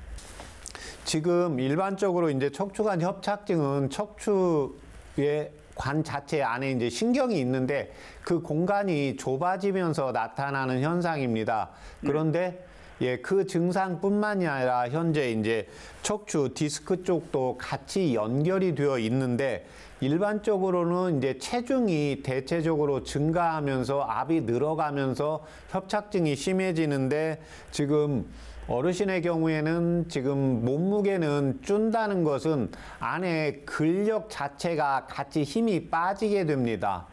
지금 일반적으로 이제 척추관 협착증은 척추의 관 자체 안에 이제 신경이 있는데 그 공간이 좁아지면서 나타나는 현상입니다. 그런데 예, 그 증상뿐만이 아니라 현재 이제 척추 디스크 쪽도 같이 연결이 되어 있는데 일반적으로는 이제 체중이 대체적으로 증가하면서 압이 늘어가면서 협착증이 심해지는데 지금 어르신의 경우에는 지금 몸무게는 준다는 것은 안에 근력 자체가 같이 힘이 빠지게 됩니다.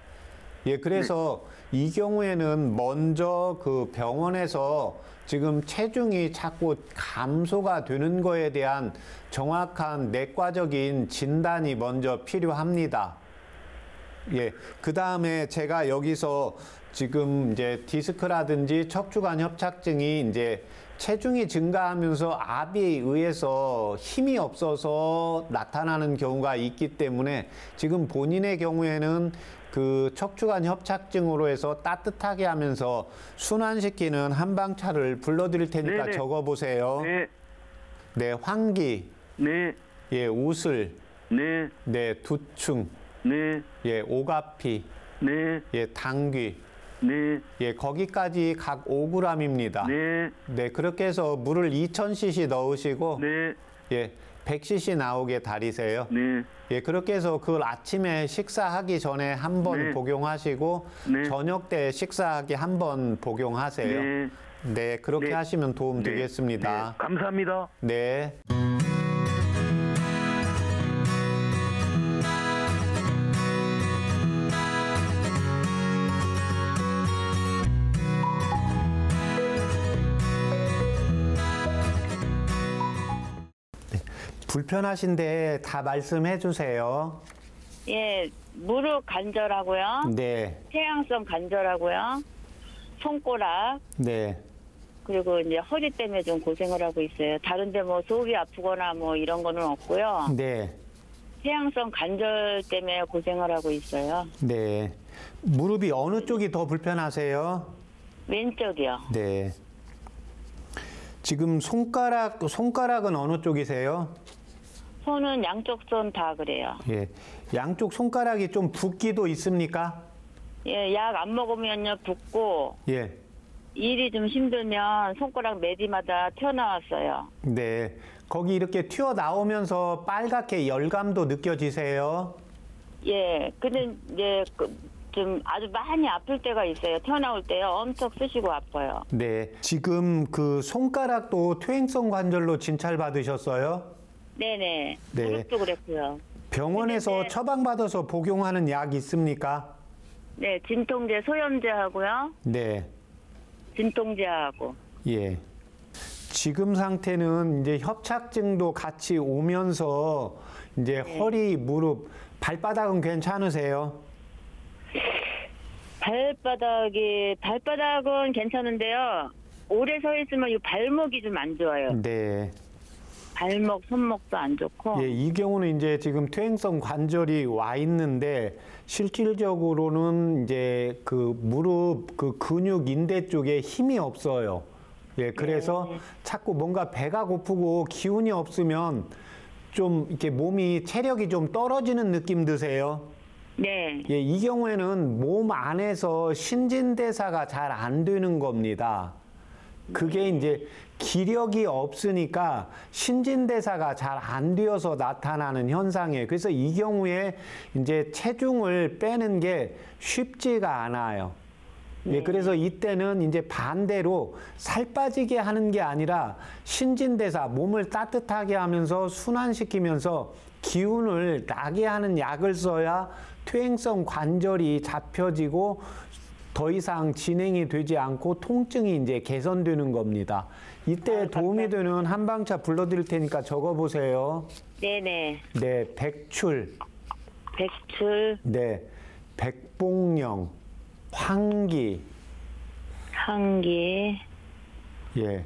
예, 그래서 이 경우에는 먼저 그 병원에서 지금 체중이 자꾸 감소가 되는 거에 대한 정확한 내과적인 진단이 먼저 필요합니다. 예, 그 다음에 제가 여기서 지금 이제 디스크라든지 척추관 협착증이 이제 체중이 증가하면서 압에 의해서 힘이 없어서 나타나는 경우가 있기 때문에 지금 본인의 경우에는 그 척추관 협착증으로 해서 따뜻하게 하면서 순환시키는 한방차를 불러드릴 테니까 네네. 적어보세요. 네, 네, 환기, 네, 예, 우슬, 네, 네, 두충, 네, 예, 오가피, 네, 예, 당귀, 네, 예, 거기까지 각 5g입니다. 네, 네, 그렇게 해서 물을 2000cc 넣으시고, 네, 예, 100cc 나오게 달이세요. 네, 예, 그렇게 해서 그걸 아침에 식사하기 전에 한 번 네. 복용하시고, 네. 저녁 때 식사하기 한 번 복용하세요. 네. 네, 그렇게 네. 하시면 도움 네. 되겠습니다. 네, 감사합니다. 네. 불편하신데 다 말씀해 주세요. 예, 무릎 관절하고요. 네, 태양성 관절하고요. 손가락 네, 그리고 이제 허리 때문에 좀 고생을 하고 있어요. 다른데 뭐 속이 아프거나 뭐 이런 거는 없고요. 네, 태양성 관절 때문에 고생을 하고 있어요. 네. 무릎이 어느 쪽이 더 불편하세요? 왼쪽이요. 네. 지금 손가락은 어느 쪽이세요? 손은 양쪽 손 다 그래요. 예. 양쪽 손가락이 좀 붓기도 있습니까? 예, 약 안 먹으면요 붓고 예. 일이 좀 힘들면 손가락 매디마다 튀어나왔어요. 네. 거기 이렇게 튀어나오면서 빨갛게 열감도 느껴지세요? 예, 근데 이제 좀 아주 많이 아플 때가 있어요. 태어나올 때요. 엄청 쑤시고 아파요. 네. 지금 그 손가락도 퇴행성 관절로 진찰받으셨어요? 네네. 네. 무릎도 그랬고요. 병원에서 처방받아서 복용하는 약 있습니까? 네, 진통제, 소염제하고요. 네. 진통제하고. 예. 지금 상태는 이제 협착증도 같이 오면서 이제 허리, 무릎, 발바닥은 괜찮으세요? 발바닥은 괜찮은데요. 오래 서 있으면 이 발목이 좀 안 좋아요. 네. 발목, 손목도 안 좋고. 예, 이 경우는 이제 지금 퇴행성 관절이 와 있는데 실질적으로는 이제 그 무릎 그 근육 인대 쪽에 힘이 없어요. 예, 그래서 자꾸 뭔가 배가 고프고 기운이 없으면 좀 이렇게 몸이 체력이 좀 떨어지는 느낌 드세요? 네. 예, 이 경우에는 몸 안에서 신진대사가 잘 안 되는 겁니다. 그게 이제 기력이 없으니까 신진대사가 잘 안 되어서 나타나는 현상이에요. 그래서 이 경우에 이제 체중을 빼는 게 쉽지가 않아요. 예, 그래서 이때는 이제 반대로 살 빠지게 하는 게 아니라 신진대사, 몸을 따뜻하게 하면서 순환시키면서 기운을 나게 하는 약을 써야 퇴행성 관절이 잡혀지고 더 이상 진행이 되지 않고 통증이 이제 개선되는 겁니다. 이때 도움이 되는 한방차 불러드릴 테니까 적어보세요. 네네. 네, 백출. 백출. 네, 백봉령. 황기. 황기. 예.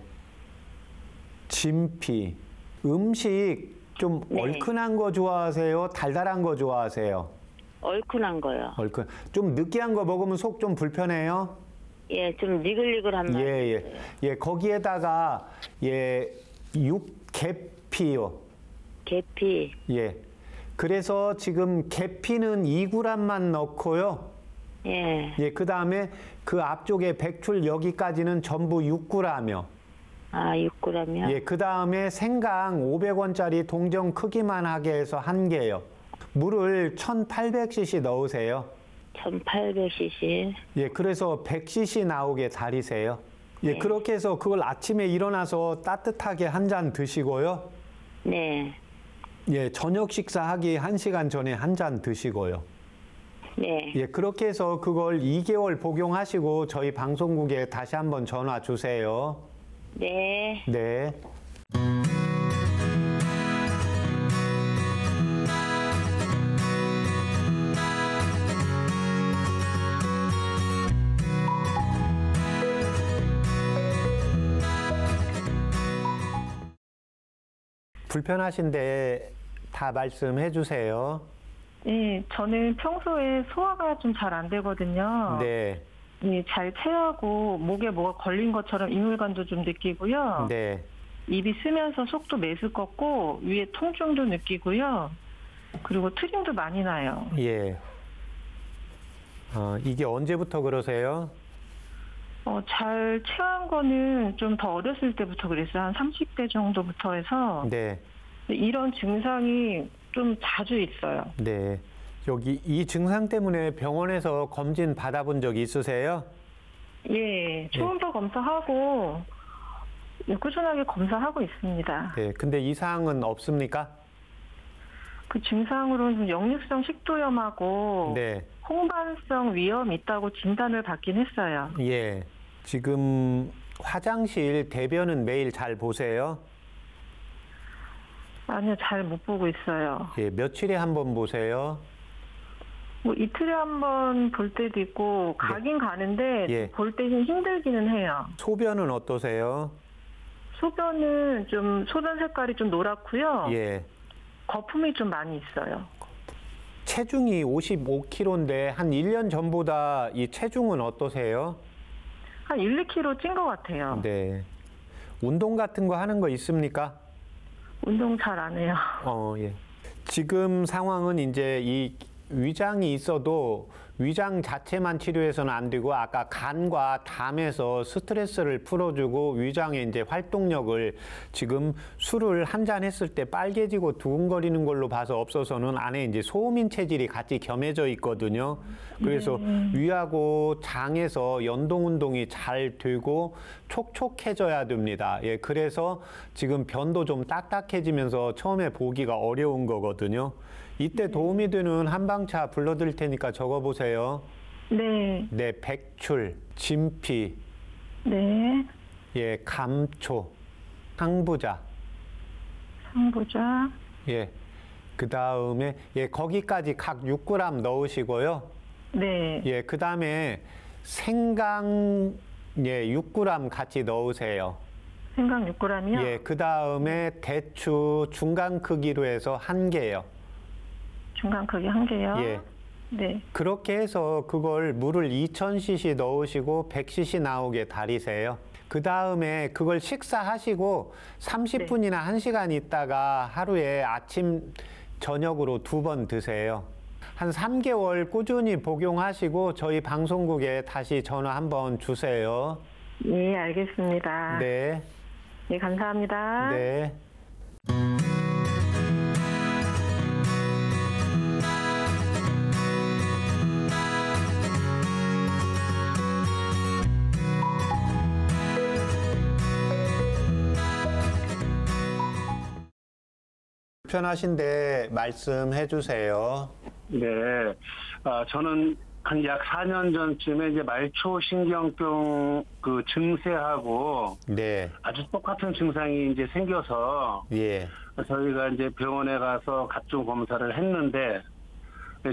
진피. 음식 좀 얼큰한 거 좋아하세요? 달달한 거 좋아하세요? 얼큰한 거요. 얼큰. 좀 느끼한 거 먹으면 속 좀 불편해요? 예, 좀 니글니글한 맛. 예, 거기에다가 계피요. 계피. 예. 그래서 지금 계피는 2g만 넣고요. 예. 예, 그다음에 그 앞쪽에 백출 여기까지는 전부 6g이요. 아, 6g이요? 예, 그다음에 생강 500원짜리 동전 크기만 하게 해서 1개요. 물을 1800cc 넣으세요. 1800cc. 예, 그래서 100cc 나오게 달이세요. 예, 그렇게 해서 그걸 아침에 일어나서 따뜻하게 한 잔 드시고요. 네. 예, 저녁 식사하기 1시간 전에 한 잔 드시고요. 네. 예, 그렇게 해서 그걸 2개월 복용하시고 저희 방송국에 다시 한번 전화 주세요. 네. 네. 불편하신데 다 말씀해 주세요. 네, 저는 평소에 소화가 좀 잘 안 되거든요. 네. 네, 잘 체하고 목에 뭐가 걸린 것처럼 이물감도 좀 느끼고요. 네. 입이 쓰면서 속도 메스껍고 위에 통증도 느끼고요. 그리고 트림도 많이 나요. 예. 이게 언제부터 그러세요? 잘 체한 거는 좀 더 어렸을 때부터 그랬어요. 한 30대 정도부터 해서. 네. 이런 증상이 좀 자주 있어요. 네. 여기 이 증상 때문에 병원에서 검진 받아본 적 있으세요? 예, 초음파 검사하고 꾸준하게 검사하고 있습니다. 네. 근데 이상은 없습니까? 그 증상으로는 좀 역류성 식도염하고 네. 홍반성 위염이 있다고 진단을 받긴 했어요. 예. 지금 화장실 대변은 매일 잘 보세요? 아니요, 잘 못 보고 있어요. 예, 며칠에 한 번 보세요? 뭐 이틀에 한 번 볼 때도 있고 가긴 가는데 예. 볼 때는 힘들기는 해요. 소변은 어떠세요? 소변은 좀 소변 색깔이 좀 노랗고요. 예. 거품이 좀 많이 있어요. 체중이 55kg인데 한 1년 전보다 이 체중은 어떠세요? 한 1, 2kg 찐 것 같아요. 네. 운동 같은 거 하는 거 있습니까? 운동 잘 안 해요. 예. 지금 상황은 이제 이 위장이 있어도 위장 자체만 치료해서는 안 되고 아까 간과 담에서 스트레스를 풀어주고 위장의 이제 활동력을 지금 술을 한 잔 했을 때 빨개지고 두근거리는 걸로 봐서 없어서는 안에 이제 소음인 체질이 같이 겸해져 있거든요. 그래서 위하고 장에서 연동 운동이 잘 되고 촉촉해져야 됩니다. 예, 그래서 지금 변도 좀 딱딱해지면서 처음에 보기가 어려운 거거든요. 이때 도움이 되는 한방차 불러드릴 테니까 적어보세요. 네. 네, 백출, 진피, 네. 예, 감초, 상부자. 상부자. 예, 그 다음에 예, 거기까지 각 6g 넣으시고요. 네. 예, 그 다음에 생강 예, 6g 같이 넣으세요. 생강 6g이요? 예, 그 다음에 대추 중간 크기로 해서 1개요. 중간 크기 1개요? 예. 네. 그렇게 해서 그걸 물을 2000cc 넣으시고 100cc 나오게 달이세요. 그 다음에 그걸 식사하시고 30분이나 1시간 있다가 하루에 아침, 저녁으로 2번 드세요. 한 3개월 꾸준히 복용하시고 저희 방송국에 다시 전화 한번 주세요. 네, 알겠습니다. 네. 네, 감사합니다. 네. 불편하신데 말씀해 주세요. 네. 저는 한 약 4년 전쯤에 이제 말초신경병 그 증세하고 네. 아주 똑같은 증상이 이제 생겨서 예. 저희가 이제 병원에 가서 각종 검사를 했는데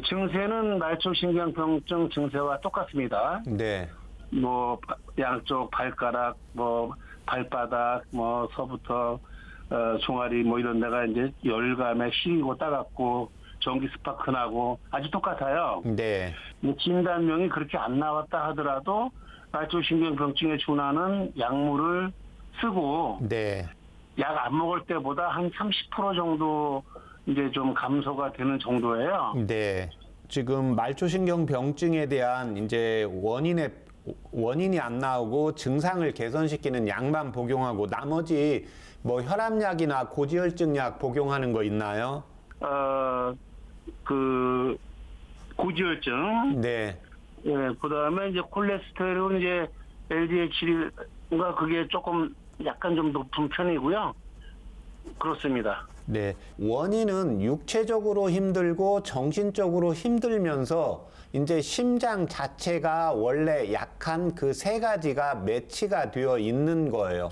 증세는 말초신경병증 증세와 똑같습니다. 네. 뭐 양쪽 발가락, 뭐 발바닥, 뭐 서부터 종아리 뭐 이런 데가 이제 열감에 시리고 따갑고 전기 스파크 나고 아주 똑같아요. 네. 진단명이 그렇게 안 나왔다 하더라도 말초신경병증에 준하는 약물을 쓰고 네. 약 안 먹을 때보다 한 30% 정도 이제 좀 감소가 되는 정도예요. 네. 지금 말초신경병증에 대한 이제 원인이 안 나오고 증상을 개선시키는 약만 복용하고 나머지 뭐 혈압약이나 고지혈증 약 복용하는 거 있나요? 그 고지혈증. 네. 예, 그다음에 이제 콜레스테롤 이제 LDH가 그게 조금 약간 좀 높은 편이고요. 그렇습니다. 네. 원인은 육체적으로 힘들고 정신적으로 힘들면서 이제 심장 자체가 원래 약한 그 3가지가 매치가 되어 있는 거예요.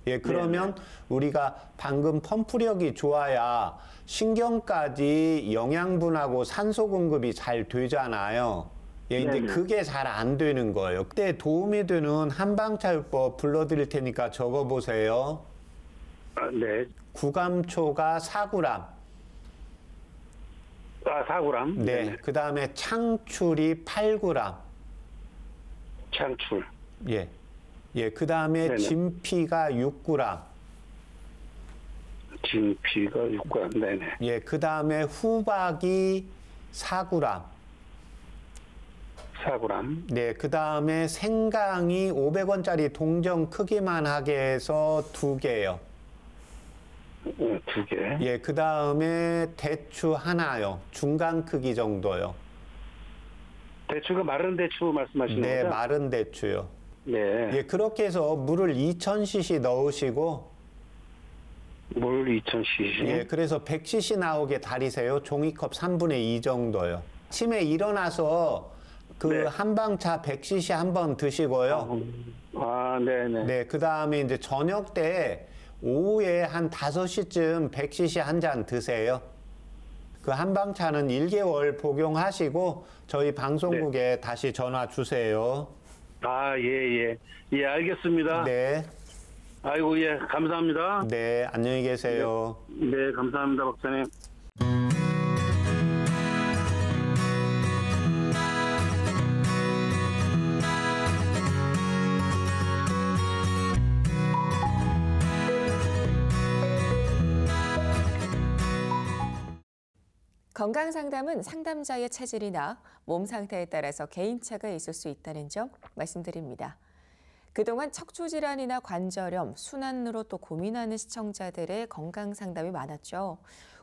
예, 그러면 우리가 방금 펌프력이 좋아야 신경까지 영양분하고 산소 공급이 잘 되잖아요. 예, 이제 그게 잘 안 되는 거예요. 그때 도움이 되는 한방차요법 불러드릴 테니까 적어보세요. 네. 구감초가 4g. 4g. 네. 그 다음에 창출이 8g. 창출. 예. 예. 그 다음에 진피가 6g. 진피가 6g. 네네. 예. 그 다음에 후박이 4g. 4g. 네. 그 다음에 생강이 500원짜리 동전 크기만 하게 해서 2개요. 2개. 예. 그 다음에 대추 하나요. 중간 크기 정도요. 대추가 마른 대추 말씀하시는 거죠? 네. 마른 대추요. 네. 예. 그렇게 해서 물을 2000cc 넣으시고 물 2000cc. 예, 그래서 100cc 나오게 달이세요. 종이컵 3분의 2 정도요. 아침에 일어나서 그 한방차 100cc 한번 드시고요. 네네. 네, 그 다음에 이제 저녁 때 오후에 한 5시쯤 100cc 한 잔 드세요. 그 한방차는 1개월 복용하시고 저희 방송국에 다시 전화 주세요. 예, 알겠습니다. 네. 아이고, 예, 감사합니다. 네, 안녕히 계세요. 네, 감사합니다, 박사님. 건강 상담은 상담자의 체질이나 몸 상태에 따라서 개인차가 있을 수 있다는 점 말씀드립니다. 그동안 척추질환이나 관절염, 순환으로 또 고민하는 시청자들의 건강 상담이 많았죠.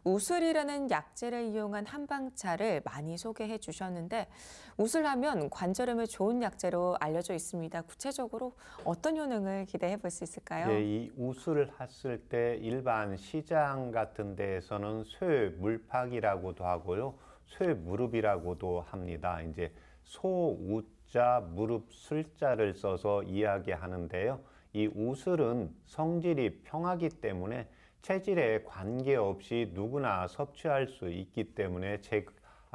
우슬이라는 약재를 이용한 한방차를 많이 소개해 주셨는데 우슬하면 관절염에 좋은 약재로 알려져 있습니다. 구체적으로 어떤 효능을 기대해 볼 수 있을까요? 예, 이 우슬을 했을 때 일반 시장 같은 데에서는 쇠물팍이라고도 하고요. 쇠무릎이라고도 합니다. 이제 소우자 무릎 슬자를 써서 이야기하는데요. 이 우슬은 성질이 평하기 때문에 체질에 관계없이 누구나 섭취할 수 있기 때문에 제가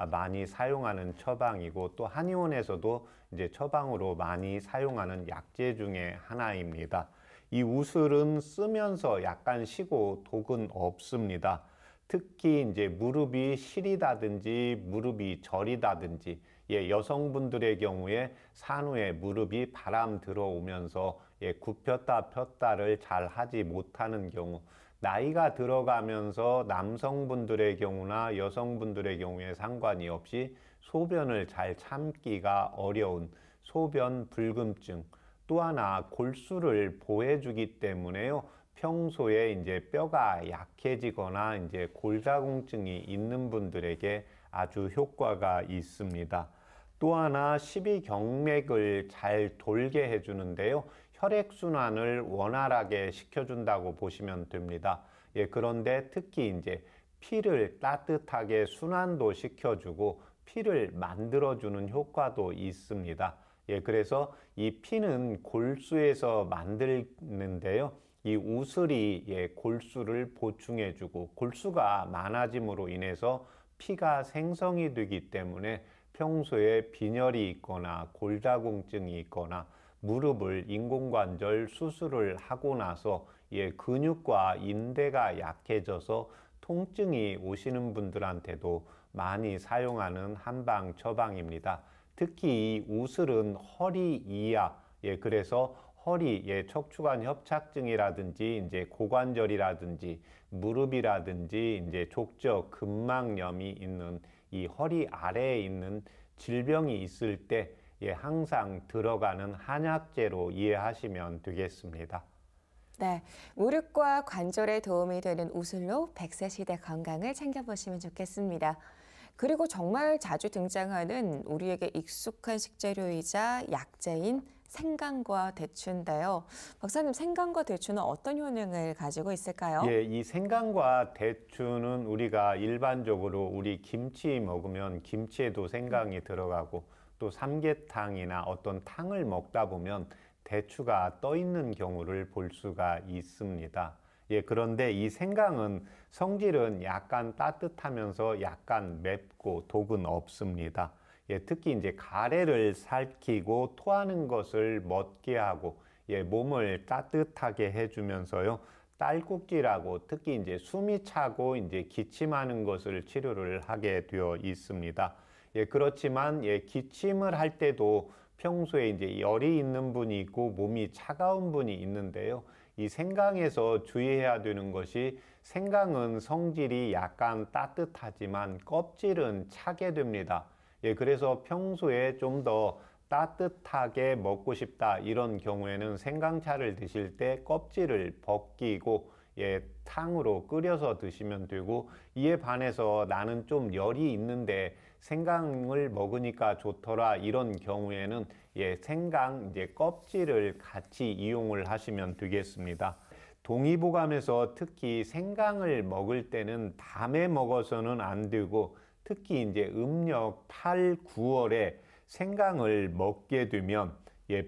많이 사용하는 처방이고 또 한의원에서도 이제 처방으로 많이 사용하는 약재 중에 하나입니다. 이 우슬은 쓰면서 약간 시고 독은 없습니다. 특히 이제 무릎이 시리다든지 무릎이 저리다든지 여성분들의 경우에 산후에 무릎이 바람 들어오면서 굽혔다 폈다를 잘 하지 못하는 경우, 나이가 들어가면서 남성분들의 경우나 여성분들의 경우에 상관이 없이 소변을 잘 참기가 어려운 소변 불금증, 또 하나 골수를 보해주기 때문에요. 평소에 이제 뼈가 약해지거나 이제 골다공증이 있는 분들에게 아주 효과가 있습니다. 또 하나 십이경맥을 잘 돌게 해주는데요. 혈액순환을 원활하게 시켜준다고 보시면 됩니다. 그런데 특히 이제 피를 따뜻하게 순환도 시켜주고 피를 만들어주는 효과도 있습니다. 그래서 이 피는 골수에서 만드는데요. 이 우슬이 골수를 보충해주고 골수가 많아짐으로 인해서 피가 생성이 되기 때문에 평소에 빈혈이 있거나 골다공증이 있거나 무릎을 인공관절 수술을 하고 나서 근육과 인대가 약해져서 통증이 오시는 분들한테도 많이 사용하는 한방 처방입니다. 특히 이 우슬은 허리 이하, 그래서 허리, 척추관 협착증이라든지 이제 고관절이라든지 무릎이라든지 이제 족저 근막염이 있는 이 허리 아래에 있는 질병이 있을 때 항상 들어가는 한약재로 이해하시면 되겠습니다. 네, 무릎과 관절에 도움이 되는 우슬로 100세 시대 건강을 챙겨보시면 좋겠습니다. 그리고 정말 자주 등장하는 우리에게 익숙한 식재료이자 약재인 생강과 대추인데요. 박사님, 생강과 대추는 어떤 효능을 가지고 있을까요? 이 생강과 대추는 우리가 일반적으로 우리 김치 먹으면 김치에도 생강이 들어가고 또 삼계탕이나 어떤 탕을 먹다 보면 대추가 떠 있는 경우를 볼 수가 있습니다. 그런데 이 생강은 성질은 약간 따뜻하면서 약간 맵고 독은 없습니다. 특히 이제 가래를 살키고 토하는 것을 멎게 하고 몸을 따뜻하게 해주면서요. 딸꾹질하고 특히 이제 숨이 차고 이제 기침하는 것을 치료를 하게 되어 있습니다. 그렇지만 기침을 할 때도 평소에 이제 열이 있는 분이 있고 몸이 차가운 분이 있는데요. 이 생강에서 주의해야 되는 것이 생강은 성질이 약간 따뜻하지만 껍질은 차게 됩니다. 그래서 평소에 좀 더 따뜻하게 먹고 싶다 이런 경우에는 생강차를 드실 때 껍질을 벗기고 탕으로 끓여서 드시면 되고, 이에 반해서 나는 좀 열이 있는데 생강을 먹으니까 좋더라 이런 경우에는 생강 이제 껍질을 같이 이용을 하시면 되겠습니다. 동의보감에서 특히 생강을 먹을 때는 밤에 먹어서는 안 되고 특히 이제 음력 8, 9월에 생강을 먹게 되면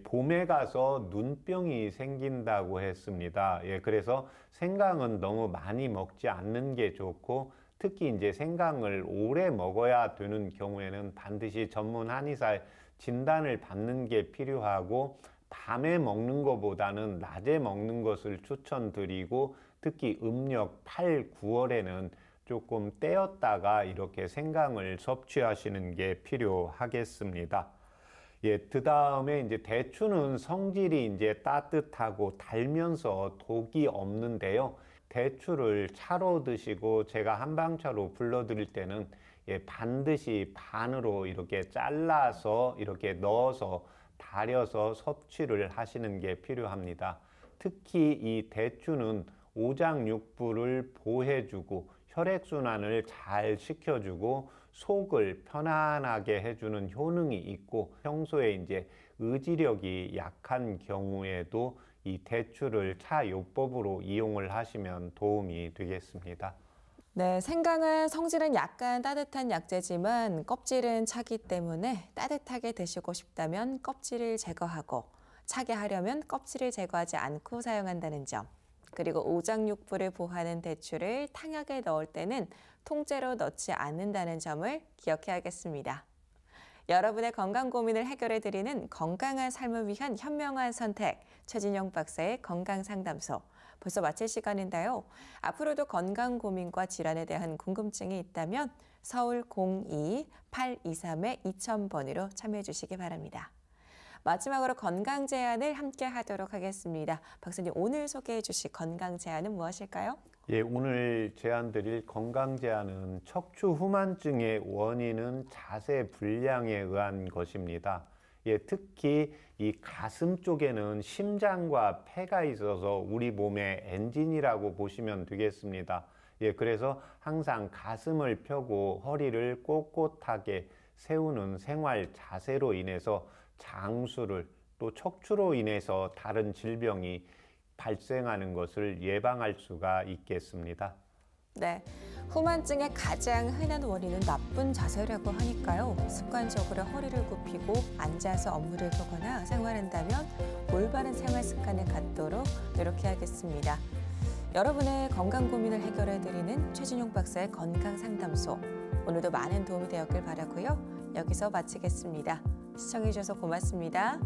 봄에 가서 눈병이 생긴다고 했습니다. 그래서 생강은 너무 많이 먹지 않는 게 좋고 특히 이제 생강을 오래 먹어야 되는 경우에는 반드시 전문 한의사의 진단을 받는 게 필요하고 밤에 먹는 것보다는 낮에 먹는 것을 추천드리고 특히 음력 8, 9월에는 조금 떼었다가 이렇게 생강을 섭취하시는 게 필요하겠습니다. 그 다음에 이제 대추는 성질이 이제 따뜻하고 달면서 독이 없는데요. 대추를 차로 드시고 제가 한방차로 불러드릴 때는 반드시 반으로 이렇게 잘라서 이렇게 넣어서 달여서 섭취를 하시는 게 필요합니다. 특히 이 대추는 오장육부를 보호해주고 혈액순환을 잘 시켜주고 속을 편안하게 해주는 효능이 있고, 평소에 이제 의지력이 약한 경우에도 이 대추를 차요법으로 이용을 하시면 도움이 되겠습니다. 네, 생강은 성질은 약간 따뜻한 약재지만 껍질은 차기 때문에 따뜻하게 드시고 싶다면 껍질을 제거하고, 차게 하려면 껍질을 제거하지 않고 사용한다는 점, 그리고 오장육부를 보호하는 대추를 탕약에 넣을 때는 통째로 넣지 않는다는 점을 기억해야겠습니다. 여러분의 건강 고민을 해결해드리는 건강한 삶을 위한 현명한 선택, 최진영 박사의 건강상담소. 벌써 마칠 시간인데요. 앞으로도 건강 고민과 질환에 대한 궁금증이 있다면 서울 02-823-2000번으로 참여해 주시기 바랍니다. 마지막으로 건강 제안을 함께 하도록 하겠습니다. 박사님, 오늘 소개해 주실 건강 제안은 무엇일까요? 예, 오늘 제안드릴 건강 제안은 척추 후만증의 원인은 자세 불량에 의한 것입니다. 예, 특히 이 가슴 쪽에는 심장과 폐가 있어서 우리 몸의 엔진이라고 보시면 되겠습니다. 예, 그래서 항상 가슴을 펴고 허리를 꼿꼿하게 세우는 생활 자세로 인해서 장수를, 또 척추로 인해서 다른 질병이 발생하는 것을 예방할 수가 있겠습니다. 네, 후만증의 가장 흔한 원인은 나쁜 자세라고 하니까요. 습관적으로 허리를 굽히고 앉아서 업무를 보거나 생활한다면 올바른 생활 습관을 갖도록 노력해야겠습니다. 여러분의 건강 고민을 해결해드리는 최진용 박사의 건강상담소. 오늘도 많은 도움이 되었길 바라고요. 여기서 마치겠습니다. 시청해주셔서 고맙습니다.